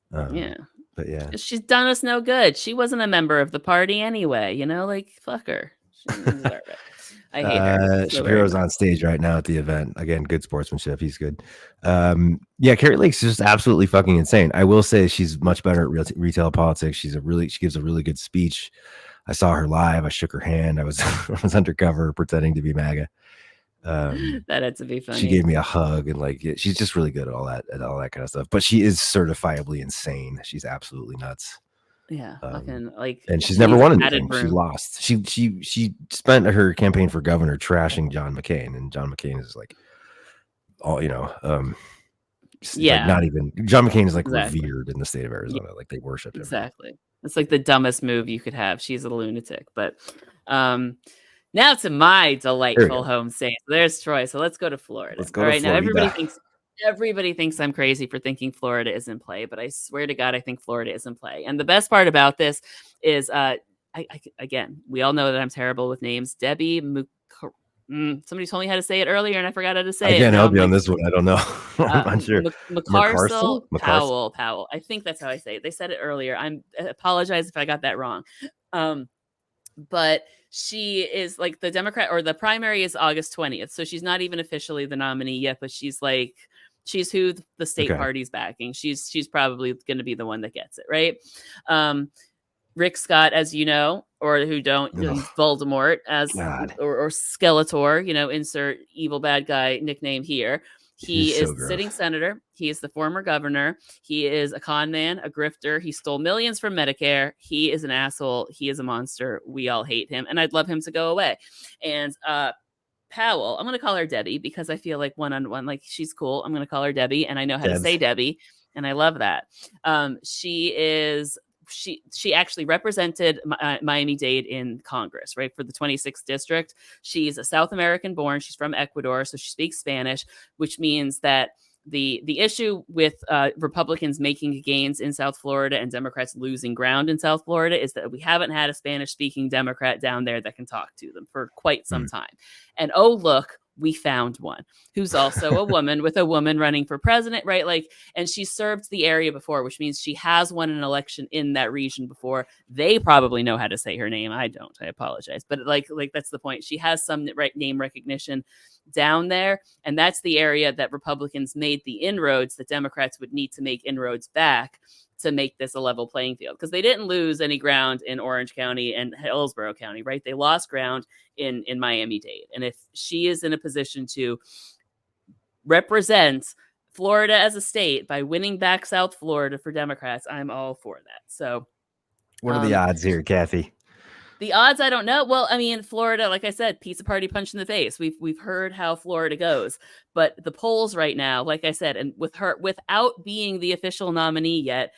But she's done us no good. She wasn't a member of the party anyway. Like fuck her. She didn't deserve it. I hate her. So Shapiro's on stage right now at the event. Again, good sportsmanship. He's good. Yeah, Carrie Lake's just absolutely fucking insane. I will say she's much better at retail politics. She gives a really good speech. I saw her live. I shook her hand. I was I was undercover pretending to be MAGA. That had to be funny. She gave me a hug and she's just really good at all that kind of stuff. But she is certifiably insane. She's absolutely nuts. Yeah, fucking and she's never won anything. She lost. She spent her campaign for governor trashing John McCain, and John McCain is all not even. John McCain is revered in the state of Arizona. Like they worship him. Exactly. It's like the dumbest move you could have. She's a lunatic. But now to my delightful home state. There's Troy. So let's go to Florida. Let's go to Florida. Now everybody thinks I'm crazy for thinking Florida is in play, but I swear to God, I think Florida is in play. And the best part about this is, again, we all know that I'm terrible with names. Debbie, somebody told me how to say it earlier, and I forgot how to say it. I can't help you on this one. I don't know. I'm not sure. McCarcel Powell. I think that's how I say it. They said it earlier. I apologize if I got that wrong. But she is the Democrat, or the primary is August 20th. So she's not even officially the nominee yet, but she's who the state party's backing. She's probably going to be the one that gets it, right? Rick Scott, as you know, or who don't, Voldemort or Skeletor, insert evil bad guy nickname here. He is the sitting senator. He is the former governor. He is a con man, a grifter. He stole millions from Medicare. He is an asshole. He is a monster. We all hate him. And I'd love him to go away. And Powell, I'm going to call her Debbie because I feel like one-on-one, she's cool. I'm going to call her Debbie, and I know how to say Debbie, and I love that. She actually represented Miami-Dade in Congress, right, for the 26th district. She's a South American born. She's from Ecuador, so she speaks Spanish, which means that the issue with Republicans making gains in South Florida and Democrats losing ground in South Florida is that we haven't had a Spanish-speaking Democrat down there that can talk to them for quite some time. And oh, look, we found one who's also a woman with a woman running for president, right? And she served the area before, which means she has won an election in that region before. They probably know how to say her name. I don't. I apologize. But that's the point. She has some name recognition down there. And that's the area that Republicans made the inroads that Democrats would need to make inroads back to make this a level playing field, because they didn't lose any ground in Orange County and Hillsborough County, right? They lost ground in Miami-Dade. And if she is in a position to represent Florida as a state by winning back South Florida for Democrats, I'm all for that. So what are the odds here, Kathy? The odds, I don't know. Well, I mean, Florida, like I said, pizza party punch in the face. We've heard how Florida goes, but the polls right now, like I said, and with her, without being the official nominee yet,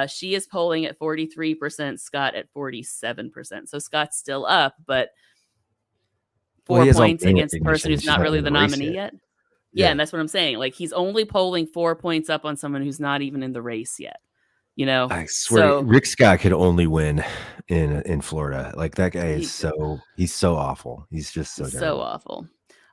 she is polling at 43%, Scott at 47%. So Scott's still up, but 4 points against the person who's not really the nominee yet. Yeah, and that's what I'm saying. He's only polling 4 points up on someone who's not even in the race yet. I swear, Rick Scott could only win in Florida. That guy is he's so awful. He's just so awful.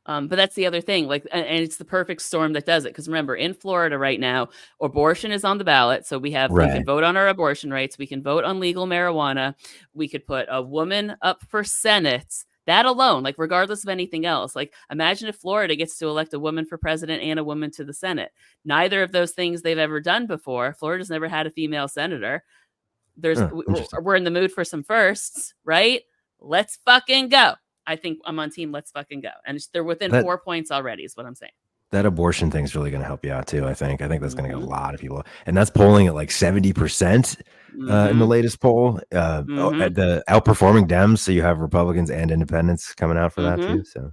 But that's the other thing. And it's the perfect storm that does it. Because remember, in Florida right now, abortion is on the ballot. So we can vote on our abortion rights. We can vote on legal marijuana. We could put a woman up for Senate. That alone, regardless of anything else, imagine if Florida gets to elect a woman for president and a woman to the Senate. Neither of those things they've ever done before. Florida's never had a female senator. We're in the mood for some firsts, right? Let's fucking go. I think I'm on team. Let's fucking go. And they're within 4 points already is what I'm saying. That abortion thing is really going to help you out too. I think that's going to get a lot of people, and that's polling at 70% in the latest poll. The outperforming Dems, so you have Republicans and Independents coming out for that too. So,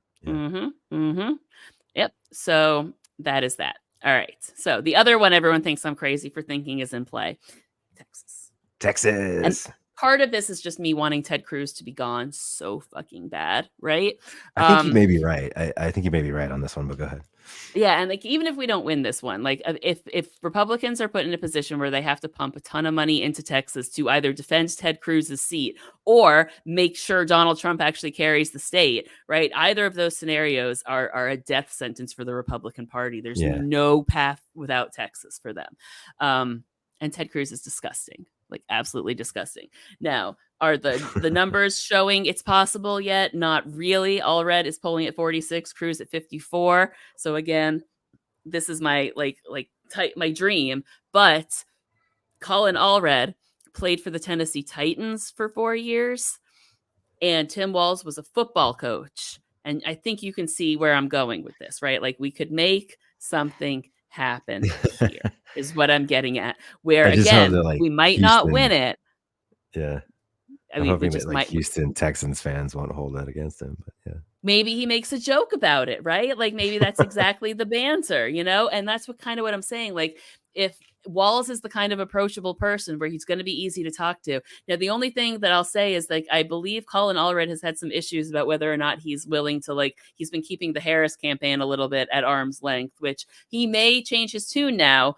Yep. So that is that. All right. So the other one everyone thinks I'm crazy for thinking is in play, Texas. And part of this is just me wanting Ted Cruz to be gone so fucking bad, right? I think you may be right. I think you may be right on this one, but go ahead. Yeah, and even if we don't win this one, if Republicans are put in a position where they have to pump a ton of money into Texas to either defend Ted Cruz's seat or make sure Donald Trump actually carries the state, right? Either of those scenarios are a death sentence for the Republican Party. There's no path without Texas for them. And Ted Cruz is disgusting. Absolutely disgusting. Now, Are the numbers showing it's possible yet? Not really. Allred is polling at 46, Cruz at 54. So again, this is my my dream. But Colin Allred played for the Tennessee Titans for 4 years, and Tim Walz was a football coach. And I think you can see where I'm going with this, right? Like, we could make something happen here is what I'm getting at. Where again, that, we might not win it. Yeah. I mean, hoping that Houston Texans fans won't hold that against him. But yeah. Maybe he makes a joke about it, right? Like, maybe that's exactly the banter, And that's what I'm saying. Like, if Walz is the kind of approachable person where he's going to be easy to talk to. Now, the only thing that I'll say is, like, I believe Colin Allred has had some issues about whether or not he's willing to, he's been keeping the Harris campaign a little bit at arm's length, which he may change his tune now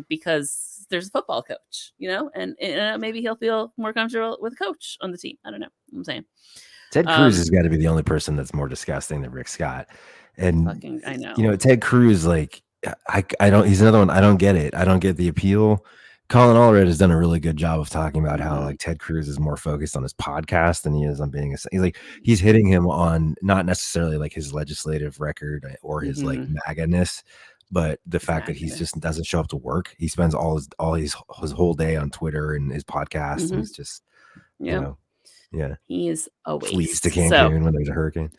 because there's a football coach, and maybe he'll feel more comfortable with a coach on the team. I don't know what I'm saying. Ted Cruz has got to be the only person that's more disgusting than Rick Scott. And I know. Ted Cruz, I don't, he's another one. I don't get it. I don't get the appeal. Colin Allred has done a really good job of talking about how Ted Cruz is more focused on his podcast than he is on being he's hitting him on not necessarily his legislative record or his MAGA-ness, but the fact that he's just doesn't show up to work. He spends his whole day on Twitter and his podcast, and it's just he is a waste. Flees to Cancun when there's a hurricane.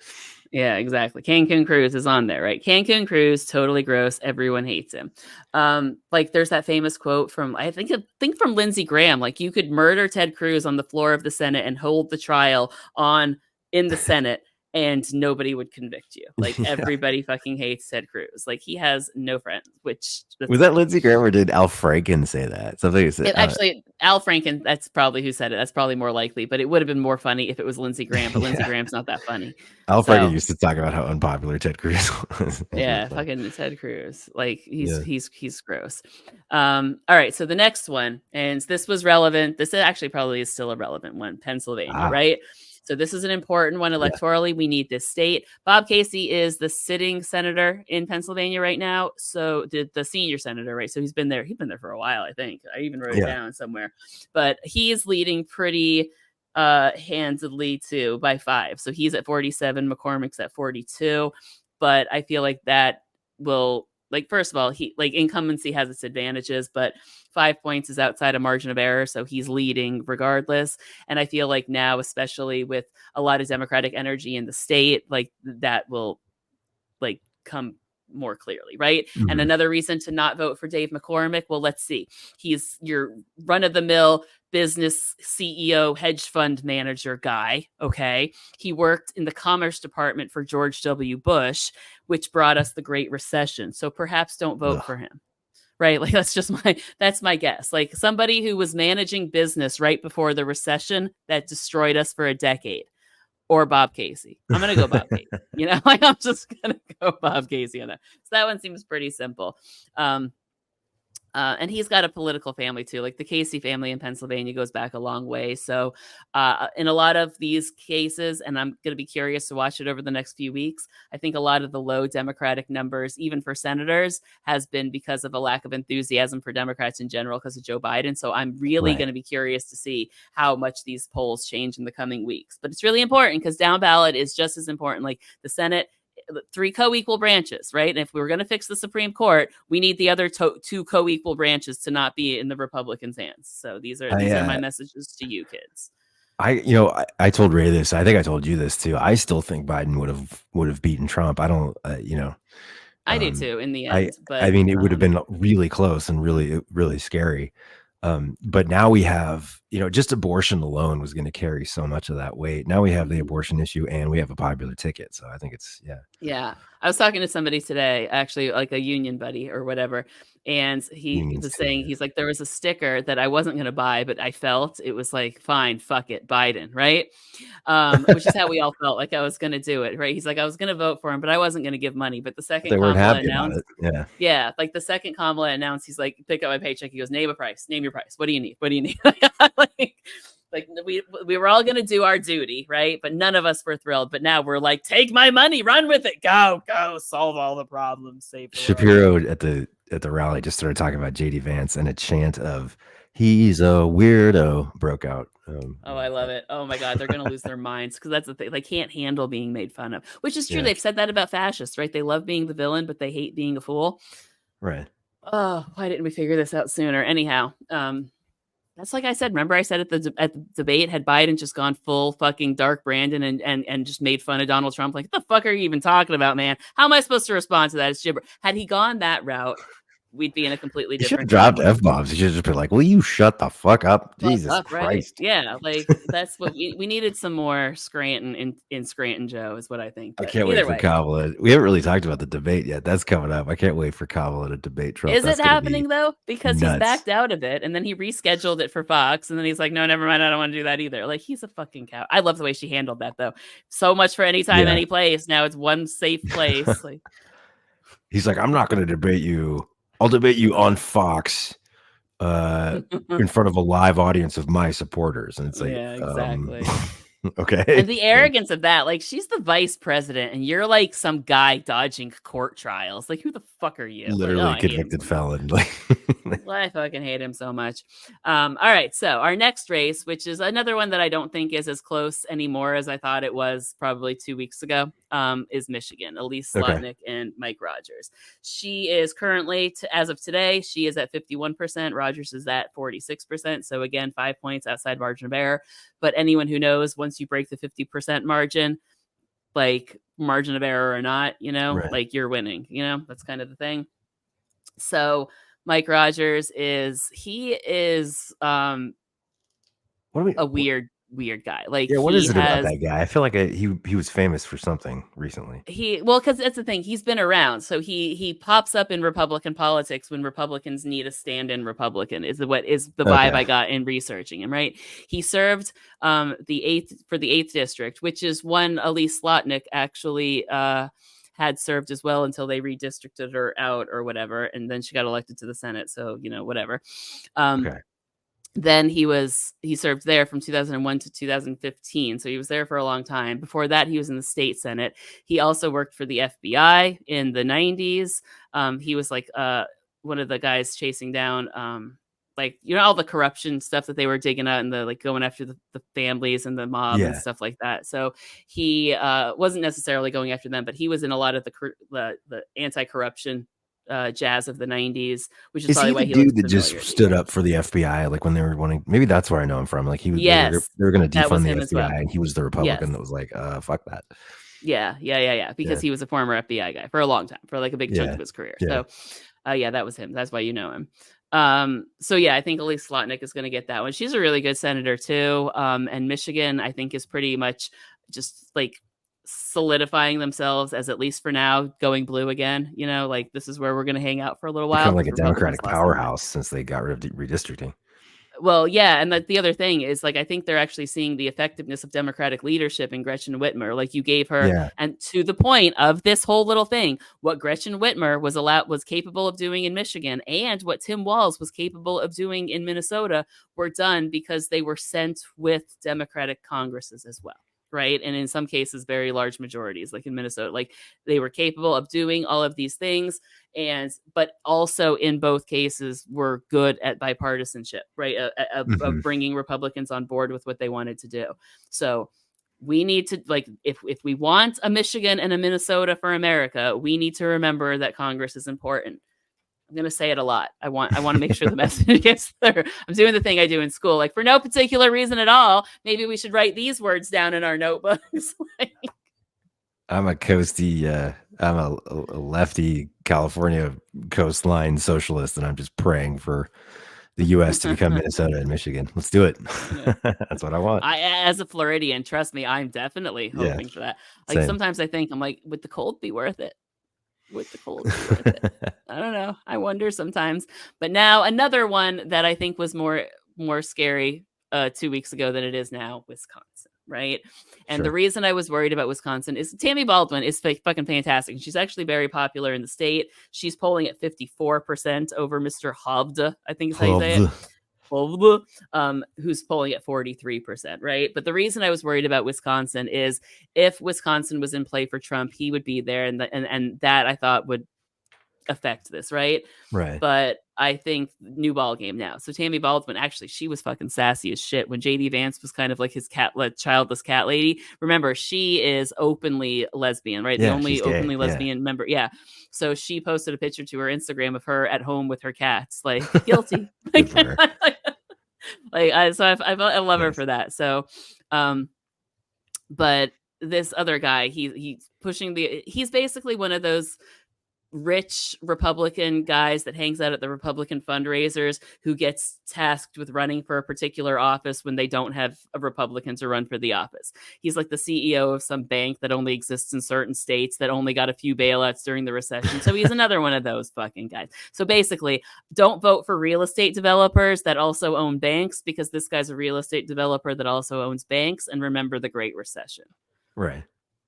Yeah, exactly. Cancun Cruz is on there, right? Cancun Cruz, totally gross. Everyone hates him. There's that famous quote from I think from Lindsey Graham. You could murder Ted Cruz on the floor of the Senate and hold the trial in the Senate, and nobody would convict you. Everybody fucking hates Ted Cruz. He has no friends. Which was that Lindsey Graham or did Al Franken say that? Something said, actually, Al Franken. That's probably who said it. That's probably more likely. But it would have been more funny if it was Lindsey Graham. But Lindsey Graham's not that funny. Al Franken used to talk about how unpopular Ted Cruz was. Yeah, fucking Ted Cruz. He's gross. All right. So the next one, and this was relevant. This actually probably is still a relevant one. Pennsylvania, right? So this is an important one electorally. We need this state. Bob Casey is the sitting senator in Pennsylvania right now. So the senior senator, right? So he's been there for a while, I think. I even wrote it down somewhere. But he is leading pretty handedly too by 5. So he's at 47. McCormick's at 42. But I feel like that will first of all, he incumbency has its advantages, but 5 points is outside a margin of error. So he's leading regardless. And I feel like now, especially with a lot of Democratic energy in the state, that will come more clearly. Right. Mm-hmm. And another reason to not vote for Dave McCormick. Well, let's see. He's your run of the mill business CEO, hedge fund manager guy. Okay. He worked in the Commerce Department for George W. Bush, which brought us the Great Recession. So perhaps don't vote for him. Right. That's my guess. Somebody who was managing business right before the recession that destroyed us for a decade. Or Bob Casey. I'm going to go Bob Casey. I'm just going to go Bob Casey on that. So that one seems pretty simple. And he's got a political family too. The Casey family in Pennsylvania goes back a long way. So in a lot of these cases, and I'm going to be curious to watch it over the next few weeks, I think a lot of the low Democratic numbers, even for senators, has been because of a lack of enthusiasm for Democrats in general because of Joe Biden. So I'm really going to be curious to see how much these polls change in the coming weeks. But it's really important because down ballot is just as important. The Senate, 3 co-equal branches, right? And if we were going to fix the Supreme Court, we need the other 2 co-equal branches to not be in the Republicans' hands. So these are my messages to you kids. I told Ray this. I think I told you this too. I still think Biden would have beaten Trump. I don't, I do too in the end. It would have been really close and really, really scary. But now we have, just abortion alone was going to carry so much of that weight. Now we have the abortion issue and we have a popular ticket. So I think it's, Yeah. I was talking to somebody today, actually a union buddy or whatever. And he was saying, he's like, there was a sticker that I wasn't going to buy, but I felt it was fine, fuck it, Biden. Right. Which is how we all felt I was going to do it. Right. He's like, I was going to vote for him, but I wasn't going to give money. But the second Kamala announced, the second Kamala announced, he's like, pick up my paycheck. He goes, name a price, name your price. What do you need? What do you need? We were all going to do our duty, right? But none of us were thrilled. But now we're take my money, run with it, go, solve all the problems. Save the Shapiro world. at the rally just started talking about JD Vance, and a chant of "He's a weirdo" broke out I love it. Oh my God, they're gonna lose their minds because that's the thing. They can't handle being made fun of, which is true. Yeah. They've said that about fascists, right? They love being the villain, but they hate being a fool. Right. Oh, why didn't we figure this out sooner? Anyhow, that's like I said. Remember, I said at the debate, had Biden just gone full fucking dark Brandon and just made fun of Donald Trump, like, what the fuck are you even talking about, man? How am I supposed to respond to that? It's gibber. Had he gone that route, we'd be in a completely different. You should have dropped F-bombs. You should just be like, will you shut the fuck up? Jesus Christ. Right? Yeah, like that's what we needed, some more Scranton in Scranton, Joe, is what I think. But I can't wait for Kamala. We haven't really talked about the debate yet. That's coming up. I can't wait for Kamala to debate Trump. Is it happening though? Because he's backed out of it and then he rescheduled it for Fox and then he's like, no, never mind. I don't want to do that either. Like, he's a fucking cow. I love the way she handled that though. So much for anytime, any place. Now it's one safe place. Like, he's like, I'm not going to debate you. I'll debate you on Fox in front of a live audience of my supporters. And it's like, yeah, exactly. Okay. And the arrogance of that, like, she's the vice president and you're like some guy dodging court trials. Like, who the fuck are you? Literally like, convicted felon. Like, I fucking hate him so much. All right. So our next race, which is another one that I don't think is as close anymore as I thought it was probably 2 weeks ago, is Michigan. Elise Slotnick and Mike Rogers. She is currently, as of today, she is at 51%. Rogers is at 46%. So again, 5 points outside margin of error. But anyone who knows, once you break the 50% margin, like margin of error or not, like you're winning, that's kind of the thing. So Mike Rogers is a weird guy. Like, yeah, what is it about that guy? I feel like he was famous for something recently. Because that's the thing. He's been around, so he pops up in Republican politics when Republicans need a stand-in Republican. Is the vibe I got in researching him. Right, he served the 8th district, which is one Elise Slotnick actually had served as well until they redistricted her out or whatever, and then she got elected to the Senate. So whatever. Then he served there from 2001 to 2015. So he was there for a long time. Before that, he was in the state Senate. He also worked for the FBI in the 90s. He was like one of the guys chasing down all the corruption stuff that they were digging out and going after the families and the mob and stuff like that. So he wasn't necessarily going after them, but he was in a lot of the anti-corruption jazz of the 90s, which is probably why he dude that just stood up for the FBI, like when they were wanting. Maybe that's where I know him from. Like, he was. They were going to defund the FBI, and he was the Republican that was like, "Fuck that." Yeah. Because he was a former FBI guy for a long time, for like a big chunk of his career. Yeah. So, that was him. That's why you know him. So I think Elise Slotnick is going to get that one. She's a really good senator too. And Michigan, I think, is pretty much just like solidifying themselves as, at least for now, going blue again. Like, this is where we're going to hang out for a little while. Kind of like a Democratic powerhouse since they got rid of redistricting. Well, yeah, and the other thing is, like, I think they're actually seeing the effectiveness of Democratic leadership in Gretchen Whitmer. Like, you gave her, and to the point of this whole little thing, what Gretchen Whitmer was capable of doing in Michigan, and what Tim Walz was capable of doing in Minnesota, were done because they were sent with Democratic Congresses as well. Right. And in some cases, very large majorities, like in Minnesota, like they were capable of doing all of these things. But also in both cases were good at bipartisanship, right. Of bringing Republicans on board with what they wanted to do. So we need to, like, if we want a Michigan and a Minnesota for America, we need to remember that Congress is important. I'm going to say it a lot. I want to make sure the message gets there. I'm doing the thing I do in school, like, for no particular reason at all. Maybe we should write these words down in our notebooks. I'm a coasty, I'm a lefty California coastline socialist, and I'm just praying for the U.S. to become Minnesota and Michigan. Let's do it. That's what I want. As a Floridian, trust me, I'm definitely hoping for that. Like, sometimes I think, I'm like, would the cold be worth it? Would the cold be worth it? I don't know. I wonder sometimes. But now another one that I think was more scary 2 weeks ago than it is now, Wisconsin, right? And the reason I was worried about Wisconsin is Tammy Baldwin is fucking fantastic. She's actually very popular in the state. She's polling at 54% over Mr. Hovde, I think is how you say it. Who's polling at 43%, right? But the reason I was worried about Wisconsin is if Wisconsin was in play for Trump, he would be there, and that I thought would affect this, right? Right. But I think new ball game now. So Tammy Baldwin, actually, she was fucking sassy as shit when JD Vance was kind of like his childless cat lady. Remember, she is openly lesbian, right? Yeah, the only she's gay. openly lesbian member. Yeah. So she posted a picture to her Instagram of her at home with her cats, like guilty. Good for her. I love her Nice. for that. So, but this other guy, he's pushing he's basically one of those rich Republican guys that hangs out at the Republican fundraisers who gets tasked with running for a particular office when they don't have a Republican to run for the office. He's like the CEO of some bank that only exists in certain states that only got a few bailouts during the recession. So he's another one of those fucking guys. So basically, don't vote for real estate developers that also own banks, because this guy's a real estate developer that also owns banks. And remember the Great Recession. Right.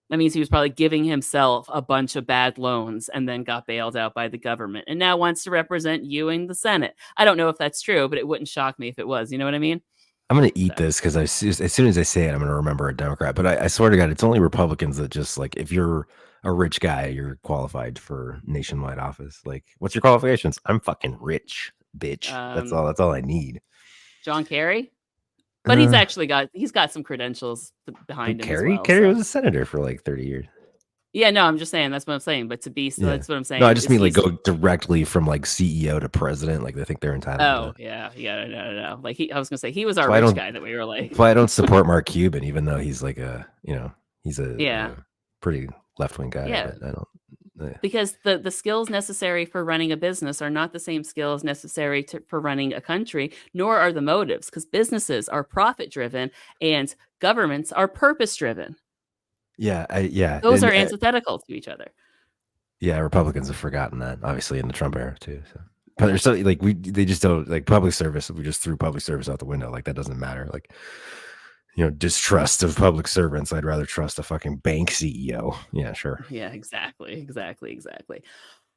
That means he was probably giving himself a bunch of bad loans and then got bailed out by the government and now wants to represent you in the Senate. I don't know if that's true, but it wouldn't shock me if it was. You know what I mean? I'm going to eat this because as soon as I say it, I'm going to remember a Democrat. But I swear to God, it's only Republicans that just like, if you're a rich guy, you're qualified for nationwide office. Like, what's your qualifications? I'm fucking rich, bitch. That's all I need. John Kerry? But he's got some credentials behind him. Kerry was a senator for like 30 years. Yeah, no, I'm just saying that's what I'm saying. But that's what I'm saying. No, I just mean like go directly from like CEO to president. Like I think they're entitled. Oh, yeah, no. Like I was gonna say he was our rich guy that we were like. That's why I don't support Mark Cuban, even though he's like he's a pretty left wing guy. Yeah. But I don't. Because the skills necessary for running a business are not the same skills necessary for running a country, nor are the motives, because businesses are profit driven and governments are purpose driven. Yeah. Those are antithetical to each other. Yeah, Republicans have forgotten that, obviously, in the Trump era too. So. But there's so like they just don't like public service. We just threw public service out the window. Like that doesn't matter. Like distrust of public servants. I'd rather trust a fucking bank CEO. Yeah, sure. Yeah, exactly.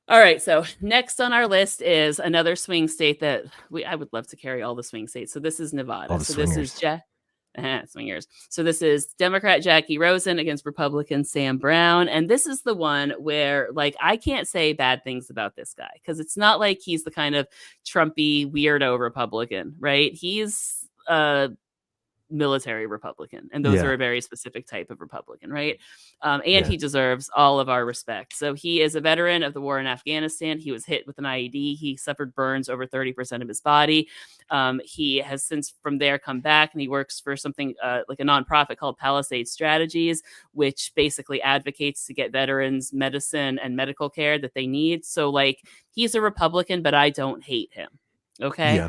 All right, so next on our list is another swing state that I would love to carry all the swing states. So this is Nevada. So this is swingers. So this is Democrat Jackie Rosen against Republican Sam Brown. And this is the one where like I can't say bad things about this guy because it's not like he's the kind of Trumpy weirdo Republican, right? He's military Republican, and those are a very specific type of Republican, right? And he deserves all of our respect. So he is a veteran of the war in Afghanistan. He was hit with an IED. He suffered burns over 30% of his body. He has since from there come back, and he works for something like a nonprofit called Palisade Strategies, which basically advocates to get veterans medicine and medical care that they need. So like he's a Republican, but I don't hate him. Okay. Yeah.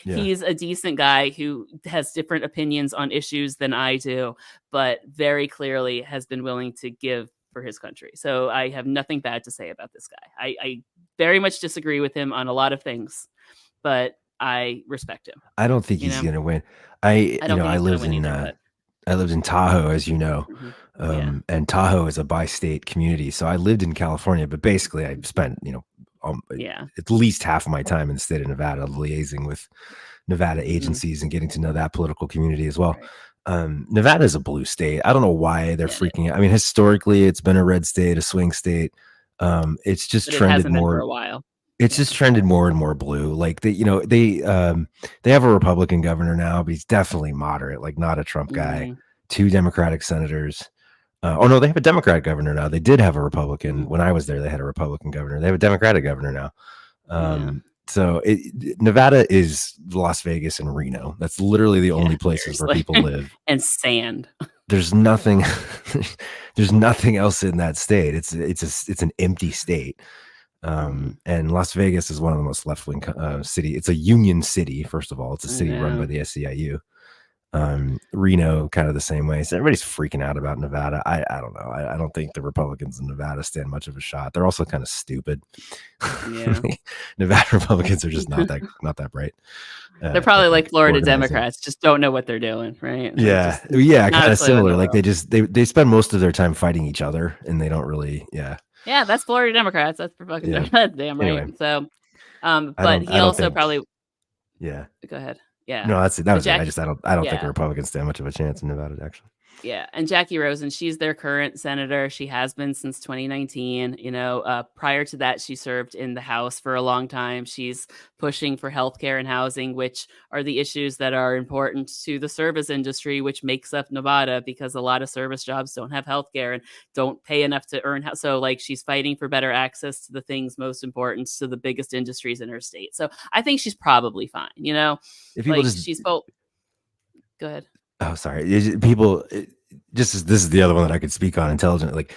He's a decent guy who has different opinions on issues than I do, but very clearly has been willing to give for his country. So I have nothing bad to say about this guy. I very much disagree with him on a lot of things, but I respect him. I don't think he's going to win. I lived in Tahoe, as you know, and Tahoe is a bi-state community. So I lived in California, but basically I spent, at least half of my time in the state of Nevada liaising with Nevada agencies and getting to know that political community as well. Right. Nevada is a blue state. I don't know why they're freaking out. I mean, historically, it's been a red state, a swing state. It's just trended more for a while. It's just trended more and more blue. Like they have a Republican governor now, but he's definitely moderate, like not a Trump guy. 2 Democratic senators. No, they have a Democratic governor now. They did have a Republican. When I was there, they had a Republican governor. They have a Democratic governor now. So Nevada is Las Vegas and Reno. That's literally the only places where people live. And sand. There's nothing. There's nothing else in that state. It's an empty state. And Las Vegas is one of the most left-wing city. It's a union city. First of all, it's a city run by the SEIU. Reno kind of the same way. So everybody's freaking out about Nevada. I don't know. I don't think the Republicans in Nevada stand much of a shot. They're also kind of stupid. Yeah. Nevada Republicans are just not that bright. They're probably like Florida Democrats, just don't know what they're doing, right? Yeah. Kind of similar. Like they spend most of their time fighting each other and they don't really, Yeah, that's Florida Democrats. That's for fucking damn right. Anyway, so but he also probably go ahead. Yeah. No, that was it. I don't think the Republicans stand much of a chance in Nevada, actually. Yeah, and Jackie Rosen, she's their current senator. She has been since 2019. Prior to that, she served in the House for a long time. She's pushing for healthcare and housing, which are the issues that are important to the service industry, which makes up Nevada, because a lot of service jobs don't have healthcare and don't pay enough to earn. So, like, she's fighting for better access to the things most important to the biggest industries in her state. So, I think she's probably fine. If people just she's both. Go ahead. Oh, sorry. This is the other one that I could speak on intelligently. Like,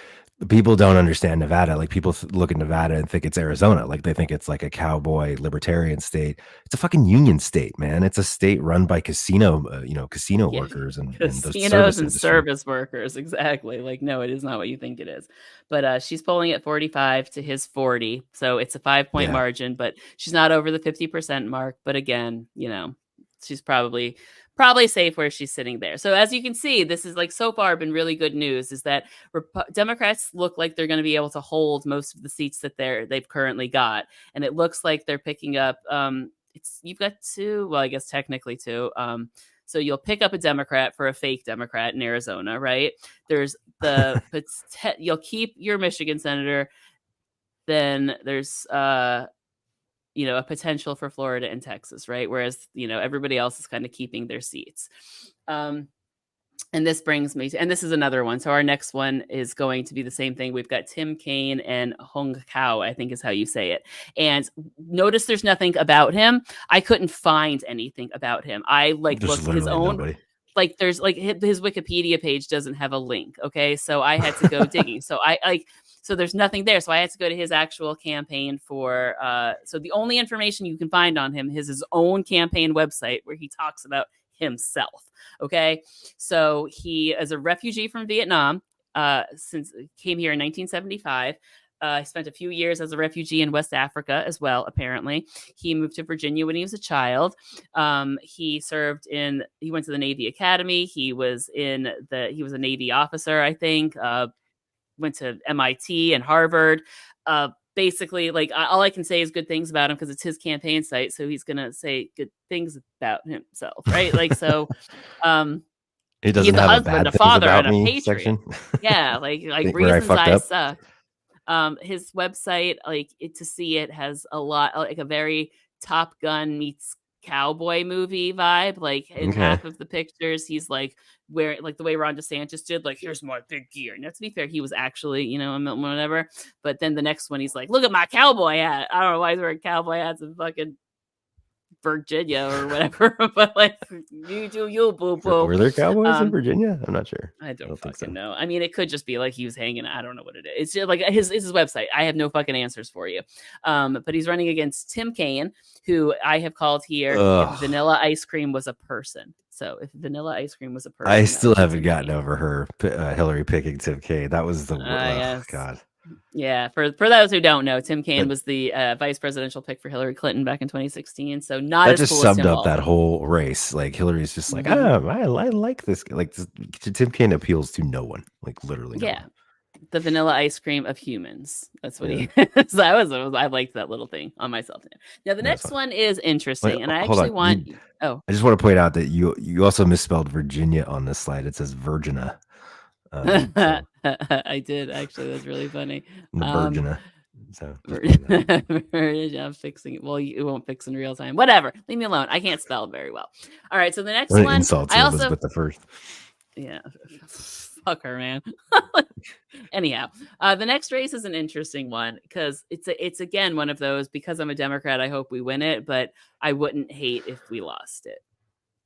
people don't understand Nevada. Like, people look at Nevada and think it's Arizona. Like, they think it's like a cowboy libertarian state. It's a fucking union state, man. It's a state run by casino workers and casinos and service workers. Exactly. Like, no, it is not what you think it is. But she's polling at 45 to his 40. So it's a 5-point margin, but she's not over the 50% mark. But again, she's probably safe where she's sitting there. So as you can see, this is like so far been really good news, is that Democrats look like they're going to be able to hold most of the seats that they've currently got. And it looks like they're picking up, you've got two, well, I guess technically two. So you'll pick up a Democrat for a fake Democrat in Arizona, right? There's you'll keep your Michigan senator. Then there's, a potential for Florida and Texas, right? Whereas, everybody else is kind of keeping their seats. And this brings me to, and this is another one. So our next one is going to be the same thing. We've got Tim Kaine and Hung Kao, I think is how you say it. And notice there's nothing about him. I couldn't find anything about him. I looked his own. Nobody. Like, there's his Wikipedia page doesn't have a link. Okay. So I had to go digging. So so there's nothing there. So I had to go to his actual campaign for, so the only information you can find on him is his own campaign website, where he talks about himself. Okay. So he is a refugee from Vietnam, since he came here in 1975. He spent a few years as a refugee in West Africa as well, apparently. He moved to Virginia when he was a child. He went to the Navy Academy. He was a Navy officer, I think. Went to MIT and Harvard. Basically, like, all I can say is good things about him because it's his campaign site. So he's going to say good things about himself, right? Like, so, he doesn't he's a have husband, a father, and a patriot. Section. Yeah. Like reasons I suck. His website, to see it, has a lot, like a very Top Gun meets cowboy movie vibe. Like, in half of the pictures, he's like wearing, like the way Ron DeSantis did, like, here's my big gear. Now, to be fair, he was actually, whatever. But then the next one, he's like, look at my cowboy hat. I don't know why he's wearing cowboy hats in fucking Virginia or whatever, but like, you do you, boo boo. Were there cowboys in Virginia? I'm not sure. I don't fucking know. I mean, it could just be like he was hanging. I don't know what it is. It's just like his website. I have no fucking answers for you. But he's running against Tim Kaine, who I have called here if vanilla ice cream was a person. So if vanilla ice cream was a person, I still haven't gotten over her Hillary picking Tim Kaine. That was the yes. God. Yeah, for those who don't know, Tim Kaine was the vice presidential pick for Hillary Clinton back in 2016. So not that as just cool summed as Tim up Walz. That whole race. Like, Hillary's just like, I like this. Like, Tim Kaine appeals to no one. Like, literally. Yeah, the vanilla ice cream of humans. That's what he is. So I liked that little thing on myself. Now the next one is interesting, and I actually want. I just want to point out that you also misspelled Virginia on this slide. It says Virginia. I did actually. That's really funny. Virginia. So I'm fixing it. Well, it won't fix in real time. Whatever. Leave me alone. I can't spell very well. All right. So the next one. Insult to Elizabeth the First. Yeah. Fuck her, man. Anyhow, the next race is an interesting one because it's again one of those, because I'm a Democrat, I hope we win it, but I wouldn't hate if we lost it.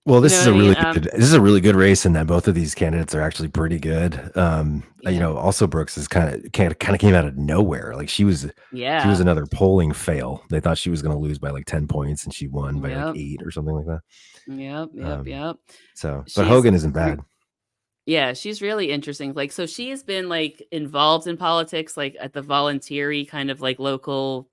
Well, this is a really good race, and that both of these candidates are actually pretty good. Also Brooks is kind of came out of nowhere. Like, she was another polling fail. They thought she was going to lose by like 10 points, and she won by like 8 or something like that. Yep. So, but Hogan isn't bad. Yeah, she's really interesting. Like, so she has been like involved in politics, like at the volunteer kind of like local,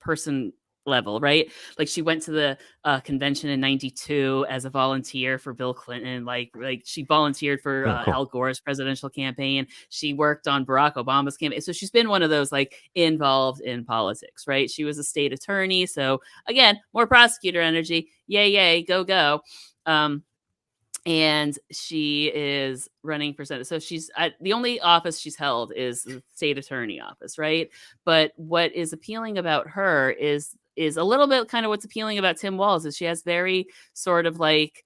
person level, right? Like, she went to the convention in 92 as a volunteer for Bill Clinton. Like she volunteered for Al Gore's presidential campaign. She worked on Barack Obama's campaign. So she's been one of those like involved in politics, right? She was a state attorney. So again, more prosecutor energy. Yay, go. and she is running for Senate. So she's the only office she's held is the state attorney office, right? But what is appealing about her is a little bit kind of what's appealing about Tim Walz is she has very sort of like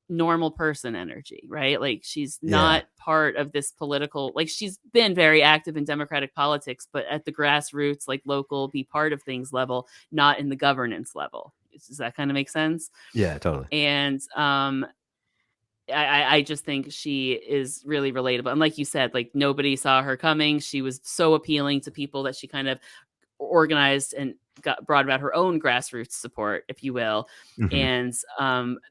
normal person energy, right? Like she's not part of this political, like she's been very active in Democratic politics, but at the grassroots, like local, be part of things level, not in the governance level. Does that kind of make sense? Yeah, totally. And I just think she is really relatable. And like you said, like nobody saw her coming. She was so appealing to people that she kind of organized and brought about her own grassroots support, if you will. And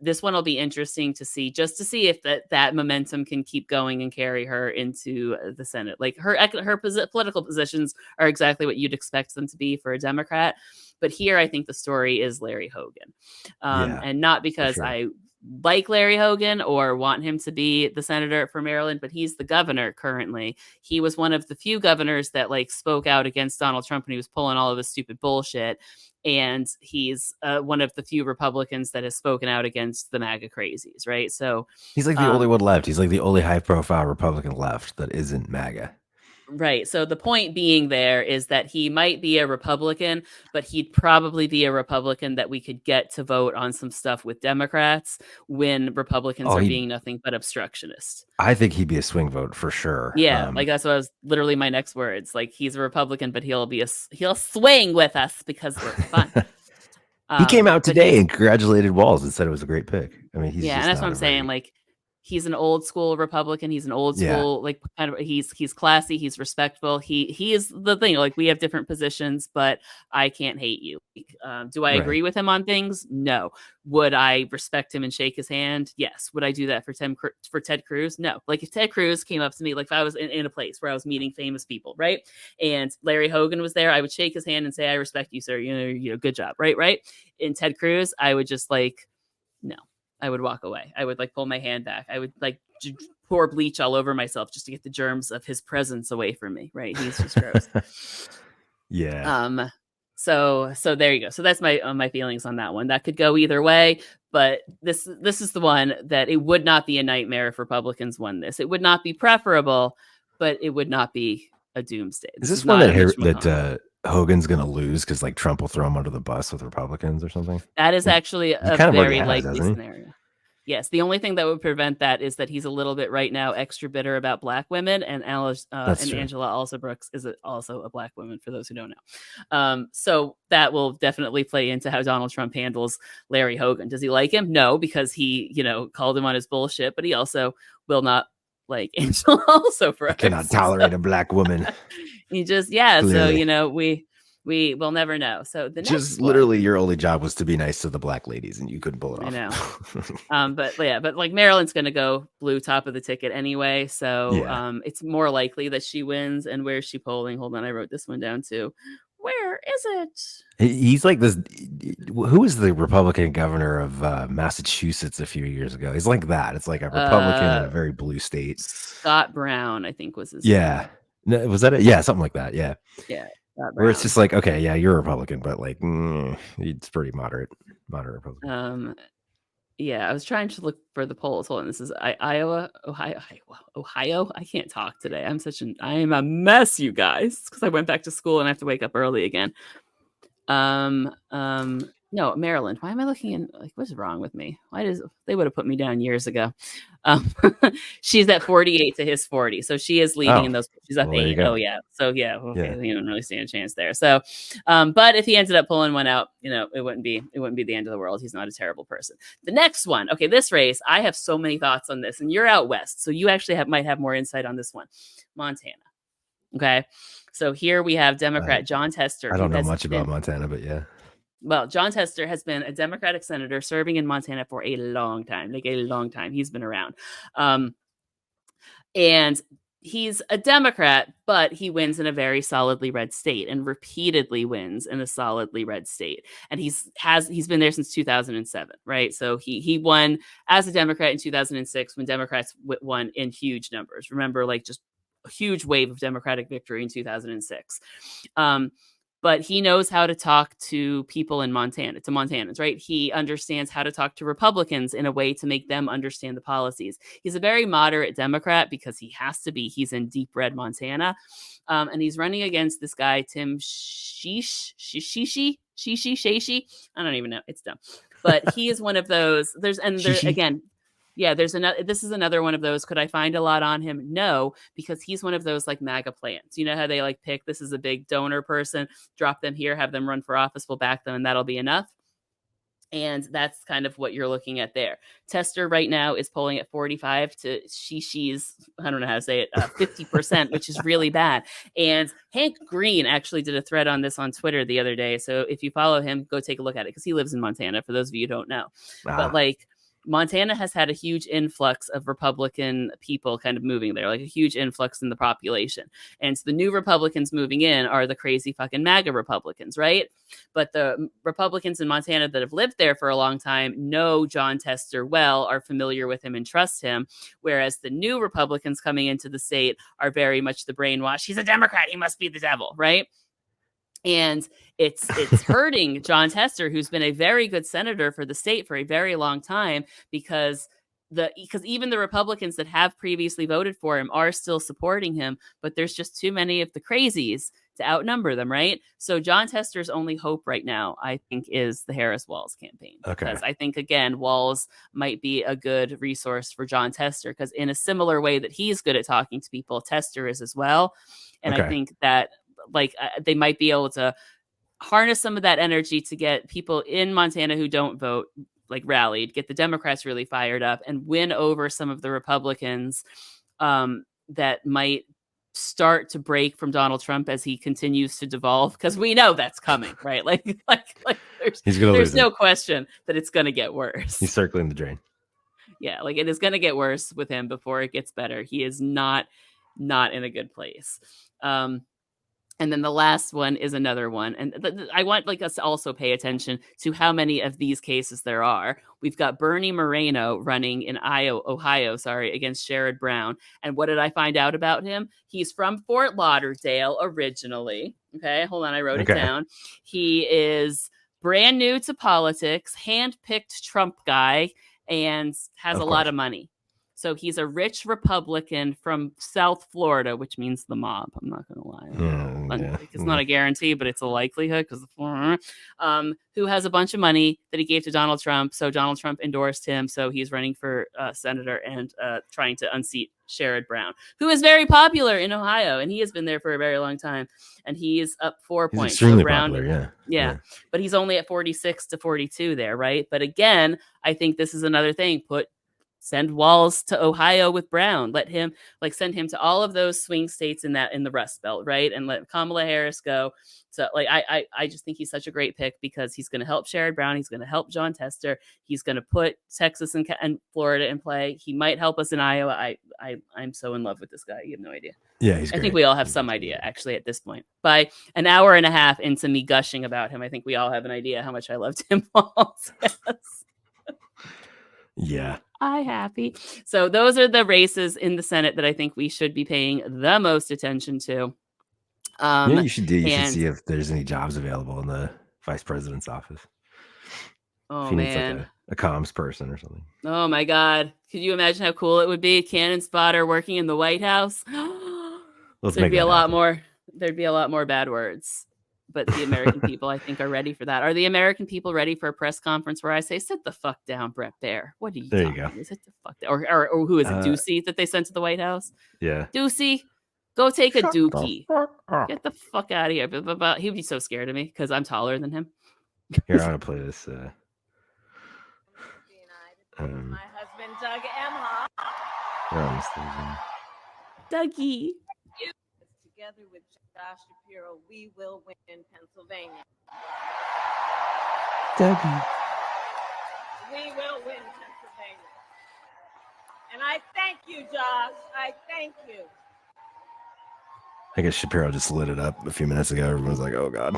this one will be interesting to see, just to see if that momentum can keep going and carry her into the Senate. Like her political positions are exactly what you'd expect them to be for a Democrat. But here, I think the story is Larry Hogan. And not because I like Larry Hogan or want him to be the senator for Maryland, but he's the governor currently. He was one of the few governors that like spoke out against Donald Trump when he was pulling all of his stupid bullshit. And he's one of the few Republicans that has spoken out against the MAGA crazies, right? So he's like the only one left. He's like the only high profile Republican left that isn't MAGA. Right. So the point being there is that he might be a Republican, but he'd probably be a Republican that we could get to vote on some stuff with Democrats when Republicans are being nothing but obstructionists. I think he'd be a swing vote for sure. Yeah. Like that's what was literally my next words. Like he's a Republican, but he'll swing with us because we're fun. He came out today and congratulated Walz and said it was a great pick. I mean, he's and that's what I'm saying. Like, he's an old school Republican. He's an old school, like kind of, he's classy. He's respectful. He is the thing. Like we have different positions, but I can't hate you. Do I agree with him on things? No. Would I respect him and shake his hand? Yes. Would I do that for Ted Cruz? No. Like if Ted Cruz came up to me, like if I was in a place where I was meeting famous people, right? And Larry Hogan was there, I would shake his hand and say, I respect you, sir. You know, good job. Right. In Ted Cruz, I would just like, no. I would walk away. I would like pull my hand back. I would like pour bleach all over myself just to get the germs of his presence away from me. Right. He's just gross. So there you go. So that's my feelings on that one. That could go either way, but this is the one that it would not be a nightmare if Republicans won this. It would not be preferable, but it would not be a doomsday. Is this one that Hogan's going to lose because like Trump will throw him under the bus with Republicans or something? That is actually a very likely scenario. Yes. The only thing that would prevent that is that he's a little bit right now extra bitter about black women, and Angela Alsobrooks is also a black woman, for those who don't know. So that will definitely play into how Donald Trump handles Larry Hogan. Does he like him? No, because he, called him on his bullshit, but he also will not like Angela Alsobrooks. Cannot tolerate a black woman. He just, clearly. So, we will never know. So the next literally your only job was to be nice to the black ladies and you couldn't pull it off. I know. But like Maryland's going to go blue top of the ticket anyway. So it's more likely that she wins. And where's she polling? Hold on. I wrote this one down too. Where is it? He's like this. Who was the Republican governor of Massachusetts a few years ago? He's like that. It's like a Republican in a very blue state. Scott Brown, I think was his name. No, was that it? Yeah, something like that. Yeah. Yeah. Where it's just like, okay, yeah, you're a Republican, but like, it's pretty moderate Republican. I was trying to look for the polls. Hold on, this is Ohio. I can't talk today. I am a mess, you guys, because I went back to school and I have to wake up early again. No, Maryland. Why am I looking in? Like, what's wrong with me? They would have put me down years ago. She's at 48 to his 40, so she is leading in those. She's up 8. Oh yeah. So okay. You don't really stand a chance there. So, but if he ended up pulling one out, it wouldn't be the end of the world. He's not a terrible person. The next one, okay, this race, I have so many thoughts on this, and you're out west, so you actually might have more insight on this one. Montana. Okay, so here we have Democrat John Tester. I don't know much about Montana, but yeah. Well, John Tester has been a Democratic senator serving in Montana for a long time. Like a long time. He's been around. And he's a Democrat, but he wins in a very solidly red state and repeatedly wins in a solidly red state. And he's been there since 2007, right? So he won as a Democrat in 2006 when Democrats won in huge numbers. Remember, like just a huge wave of Democratic victory in 2006. but he knows how to talk to people in Montana, to Montanans, right? He understands how to talk to Republicans in a way to make them understand the policies. He's a very moderate Democrat because he has to be. He's in deep red Montana. And he's running against this guy, Tim Shishi. I don't even know. It's dumb. But he is one of those. Again, yeah, this is another one of those. Could I find a lot on him? No, because he's one of those like MAGA plants. You know how they like pick, this is a big donor person, drop them here, have them run for office, we'll back them, and that'll be enough. And that's kind of what you're looking at there. Tester right now is polling at 45 to Shishi's, I don't know how to say it, 50%, which is really bad. And Hank Green actually did a thread on this on Twitter the other day. So if you follow him, go take a look at it because he lives in Montana, for those of you who don't know. But like, Montana has had a huge influx of Republican people kind of moving there, like a huge influx in the population. And so the new Republicans moving in are the crazy fucking MAGA Republicans, right? But the Republicans in Montana that have lived there for a long time know Jon Tester well, are familiar with him and trust him. Whereas the new Republicans coming into the state are very much the brainwash. He's a Democrat. He must be the devil, right? And it's hurting Jon Tester, who's been a very good senator for the state for a very long time, because even the Republicans that have previously voted for him are still supporting him, but there's just too many of the crazies to outnumber them, right? So Jon Tester's only hope right now, I think, is the Harris-Walz campaign. Okay. Because I think, again, Walz might be a good resource for Jon Tester, because in a similar way that he's good at talking to people, Tester is as well. And I think that they might be able to harness some of that energy to get people in Montana who don't vote rallied, get the Democrats really fired up, and win over some of the Republicans that might start to break from Donald Trump as he continues to devolve, because we know that's coming, right? There's no question that it's going to get worse. He's circling the drain. Yeah, it is going to get worse with him before it gets better. He is not in a good place. And then the last one is another one. And I want us to also pay attention to how many of these cases there are. We've got Bernie Moreno running in Ohio, against Sherrod Brown. And what did I find out about him? He's from Fort Lauderdale originally. Okay, hold on. I wrote it down. He is brand new to politics, handpicked Trump guy, and has a lot of money. So he's a rich Republican from South Florida, which means the mob. I'm not going to lie. It's not a guarantee, but it's a likelihood, because who has a bunch of money that he gave to Donald Trump. So Donald Trump endorsed him. So he's running for senator and trying to unseat Sherrod Brown, who is very popular in Ohio. And he has been there for a very long time. And he is up 4 points. Extremely popular, yeah. But he's only at 46 to 42 there, right? But again, I think this is another thing. Send Walz to Ohio with Brown. Let him send him to all of those swing states in the Rust Belt, right? And let Kamala Harris go. So I just think he's such a great pick, because he's going to help Sherrod Brown. He's going to help Jon Tester. He's going to put Texas and Florida in play. He might help us in Iowa. I'm so in love with this guy. You have no idea. Yeah, he's great. I think we all have some idea, actually, at this point. By an hour and a half into me gushing about him, I think we all have an idea how much I love Tim Walz. Yes. Yeah. I happy. So those are the races in the Senate that I think we should be paying the most attention to. You should see if there's any jobs available in the vice president's office. Oh, if he man. needs a comms person or something. Oh, my God. Could you imagine how cool it would be? Cannon spotter working in the White House. There'd be a lot more bad words. But the American people, I think, are ready for that. Are the American people ready for a press conference where I say, "Sit the fuck down, Brett Baer"? What are you there? talking? You go. Sit the fuck down. Or who is it? Ducey that they sent to the White House? Yeah. Ducey, go take a dookie. Get the fuck out of here. He'd be so scared of me because I'm taller than him. Here, I want to play this. My husband, Doug Emhoff. Dougie. Together with Josh Shapiro, we will win in Pennsylvania. Dougie. We will win Pennsylvania. And I thank you, Josh. I thank you. I guess Shapiro just lit it up a few minutes ago. Everyone was like, oh, God.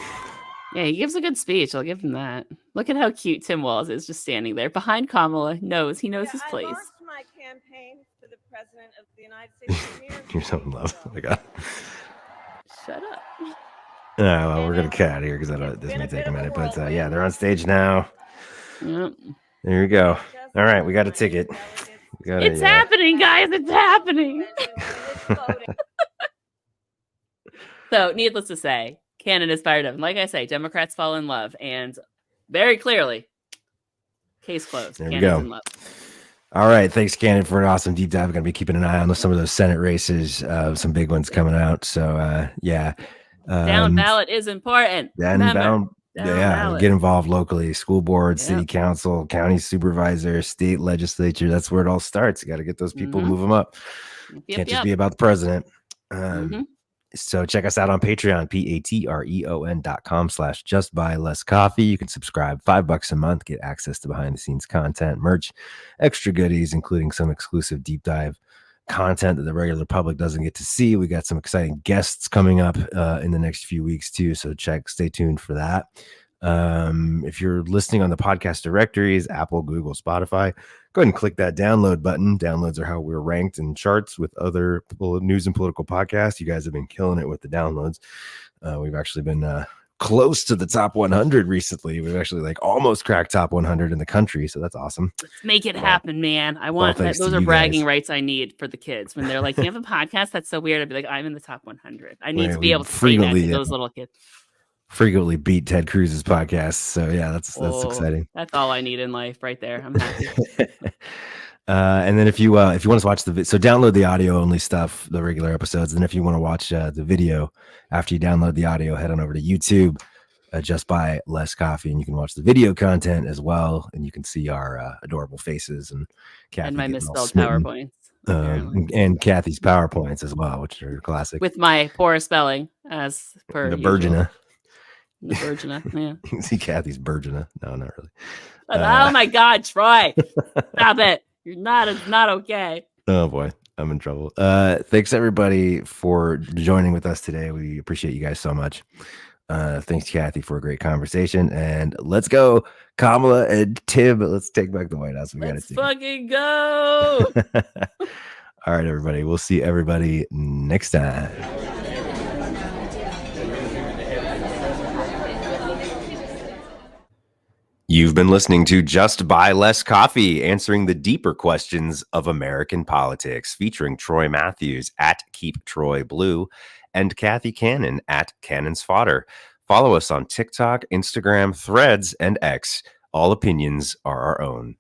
Yeah, he gives a good speech. I'll give him that. Look at how cute Tim Walz is just standing there behind Kamala. He knows his place. I launched my campaign for the President of the United States. You're so in love. Oh, my God. Shut up. Well, we're gonna cut out of here because this may take a minute. But yeah, they're on stage now. Yep. There you go. All right, we got a ticket. It's happening, guys. It's happening. So, needless to say, Cannon is fired up. And like I say, Democrats fall in love. And very clearly, case closed. There we Cannon's go. in love. All right. Thanks, Cannon, for an awesome deep dive. We're going to be keeping an eye on some of those Senate races, some big ones coming out. So, yeah. Down ballot is important. Down ballot. Get involved locally. School board, city council, county supervisor, state legislature. That's where it all starts. You got to get those people, move them up. Can't just be about the president. So check us out on Patreon, patreon.com/justbuylesscoffee. You can subscribe $5 a month, get access to behind the scenes content, merch, extra goodies, including some exclusive deep dive content that the regular public doesn't get to see. We got some exciting guests coming up in the next few weeks too. So stay tuned for that. If you're listening on the podcast directories, Apple, Google, Spotify, go ahead and click that download button. Downloads are how we're ranked in charts with other news and political podcasts. You guys have been killing it with the downloads. We've actually been close to the top 100 recently. We've actually almost cracked top 100 in the country. So that's awesome. Let's make it happen, man. I want that. Those are bragging rights I need for the kids. When they're like, you have a podcast? That's so weird. I'd be like, I'm in the top 100. I need to be able to say that to those little kids. Frequently beat Ted Cruz's podcast. So yeah, that's exciting. That's all I need in life right there. I'm happy. And then if you want to watch so download the audio only stuff, the regular episodes. And if you want to watch the video after you download the audio, head on over to YouTube, Just Buy Less Coffee, and you can watch the video content as well. And you can see our adorable faces and Cathy and my misspelled PowerPoints. And Cathy's PowerPoints as well, which are classic. With my poor spelling as per the Virginia. The Virginia, yeah. You can see Cathy's Virginia. No, not really. Oh my God, Troy. Stop it. It's not okay. Oh boy, I'm in trouble. Thanks everybody for joining with us today. We appreciate you guys so much. Thanks, Cathy, for a great conversation. And let's go, Kamala and Tim. Let's take back the White House. Let's fucking go. All right, everybody. We'll see everybody next time. You've been listening to Just Buy Less Coffee, answering the deeper questions of American politics, featuring Troy Matthews at Keep Troy Blue and Cathy Cannon at Cannon's Fodder. Follow us on TikTok, Instagram, Threads, and X. All opinions are our own.